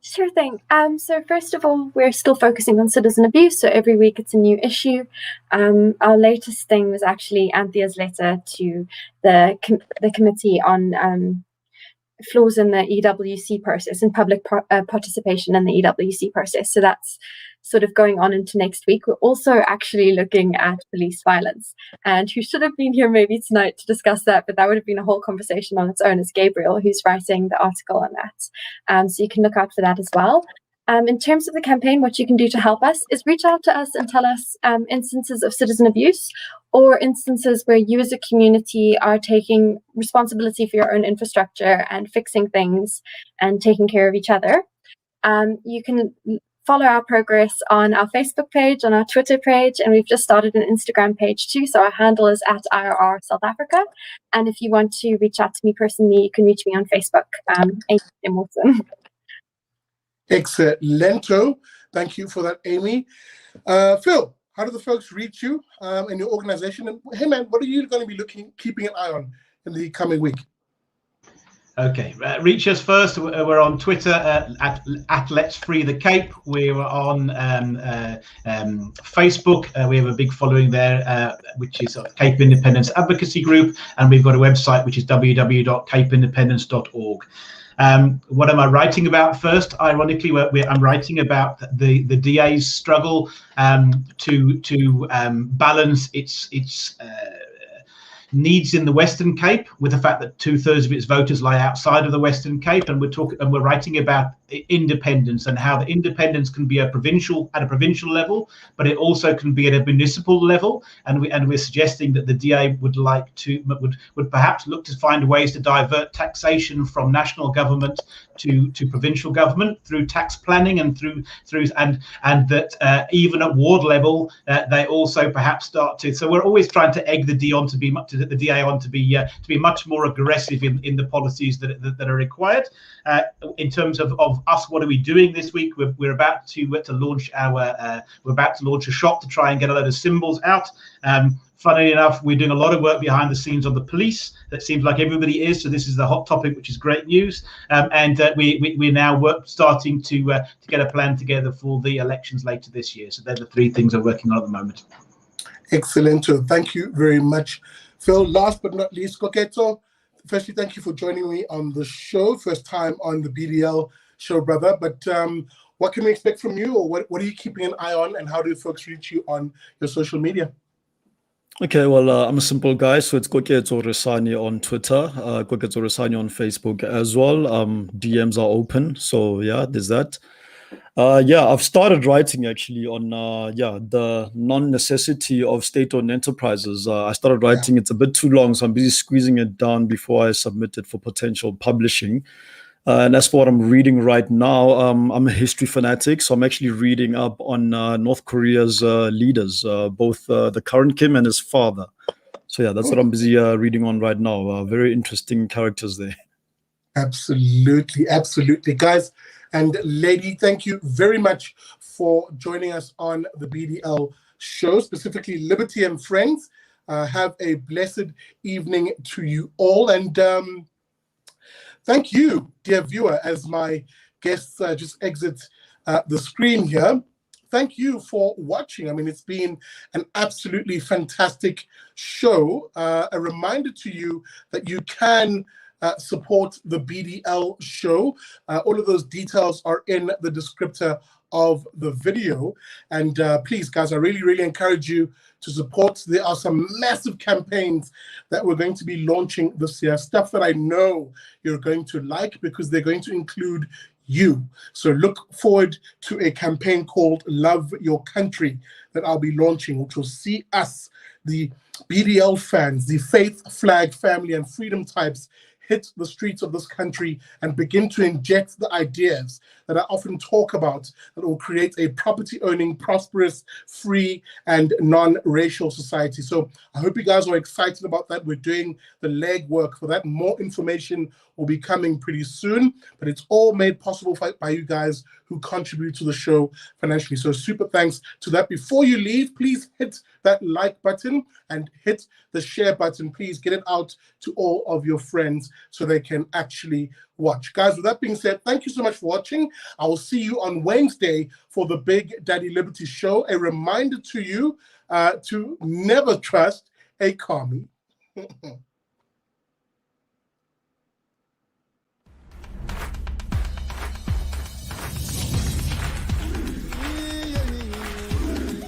Sure thing. So first of all, we're still focusing on citizen abuse. So every week it's a new issue. Our latest thing was actually Anthea's letter to the committee on flaws in the EWC process and public participation in the EWC process. So that's sort of going on into next week. We're also actually looking at police violence, and who should have been here maybe tonight to discuss that, but that would have been a whole conversation on its own, is Gabriel, who's writing the article on that. So you can look out for that as well. In terms of the campaign, what you can do to help us is reach out to us and tell us instances of citizen abuse or instances where you as a community are taking responsibility for your own infrastructure and fixing things and taking care of each other. You can follow our progress on our Facebook page, on our Twitter page, and we've just started an Instagram page too. So our handle is @IRR South Africa. And if you want to reach out to me personally, you can reach me on Facebook, Amy Morton. Excellento. Thank you for that, Amy. Phil, how do the folks reach you and your organization? And hey, man, what are you going to be keeping an eye on in the coming week? Okay, reach us first. We're on Twitter at Let's Free the Cape. We're on Facebook. We have a big following there, which is Cape Independence Advocacy Group, and we've got a website which is www.capeindependence.org. What am I writing about first? Ironically, I'm writing about the DA's struggle to balance its needs in the Western Cape with the fact that 2/3 of its voters lie outside of the Western Cape, and we're writing about independence and how the independence can be at a provincial level, but it also can be at a municipal level, and we're suggesting that the DA would perhaps look to find ways to divert taxation from national government to provincial government through tax planning and through that even at ward level they also perhaps start to. So we're always trying to egg the DA on to be much more aggressive in the policies that are required. In terms of us, what are we doing this week? We're about to launch a shop to try and get a load of symbols out. Funnily enough, we're doing a lot of work behind the scenes on the police. That seems like everybody is. So this is the hot topic, which is great news. We're now starting to get a plan together for the elections later this year. So they're the three things we're working on at the moment. Excellent. Thank you very much, Phil. Last but not least, Koketso, firstly, thank you for joining me on the show. First time on the BDL show, brother. But what can we expect from you, or what are you keeping an eye on, and how do folks reach you on your social media? Okay, well, I'm a simple guy, so it's Koketso Resane on Twitter, Koketso Resane on Facebook as well. DMs are open, so yeah, there's that. I've started writing actually on the non-necessity of state-owned enterprises. I started writing, It's a bit too long, so I'm busy squeezing it down before I submit it for potential publishing. And as for what I'm reading right now, I'm a history fanatic, so I'm actually reading up on North Korea's leaders, both the current Kim and his father. So yeah, that's what I'm busy reading on right now. Very interesting characters there. Absolutely, absolutely. Guys and lady, thank you very much for joining us on the BDL show, specifically Liberty and Friends. Have a blessed evening to you all. And Thank you, dear viewer, as my guests just exit the screen here. Thank you for watching. I mean, it's been an absolutely fantastic show. A reminder to you that you can support the BDL show. All of those details are in the descriptor of the video. And please, guys, I really, really encourage you to support. There are some massive campaigns that we're going to be launching this year, stuff that I know you're going to like because they're going to include you. So look forward to a campaign called Love Your Country that I'll be launching, which will see us, the BDL fans, the faith, flag, family, and freedom types, hit the streets of this country and begin to inject the ideas that I often talk about that will create a property-owning, prosperous, free, and non-racial society. So I hope you guys are excited about that. We're doing the legwork for that. More information will be coming pretty soon, but it's all made possible by you guys who contribute to the show financially. So super thanks to that. Before you leave, please hit that like button and hit the share button. Please get it out to all of your friends so they can actually watch. Guys, with that being said, thank you so much for watching. I will see you on Wednesday for the Big Daddy Liberty Show. A reminder to you to never trust a commie.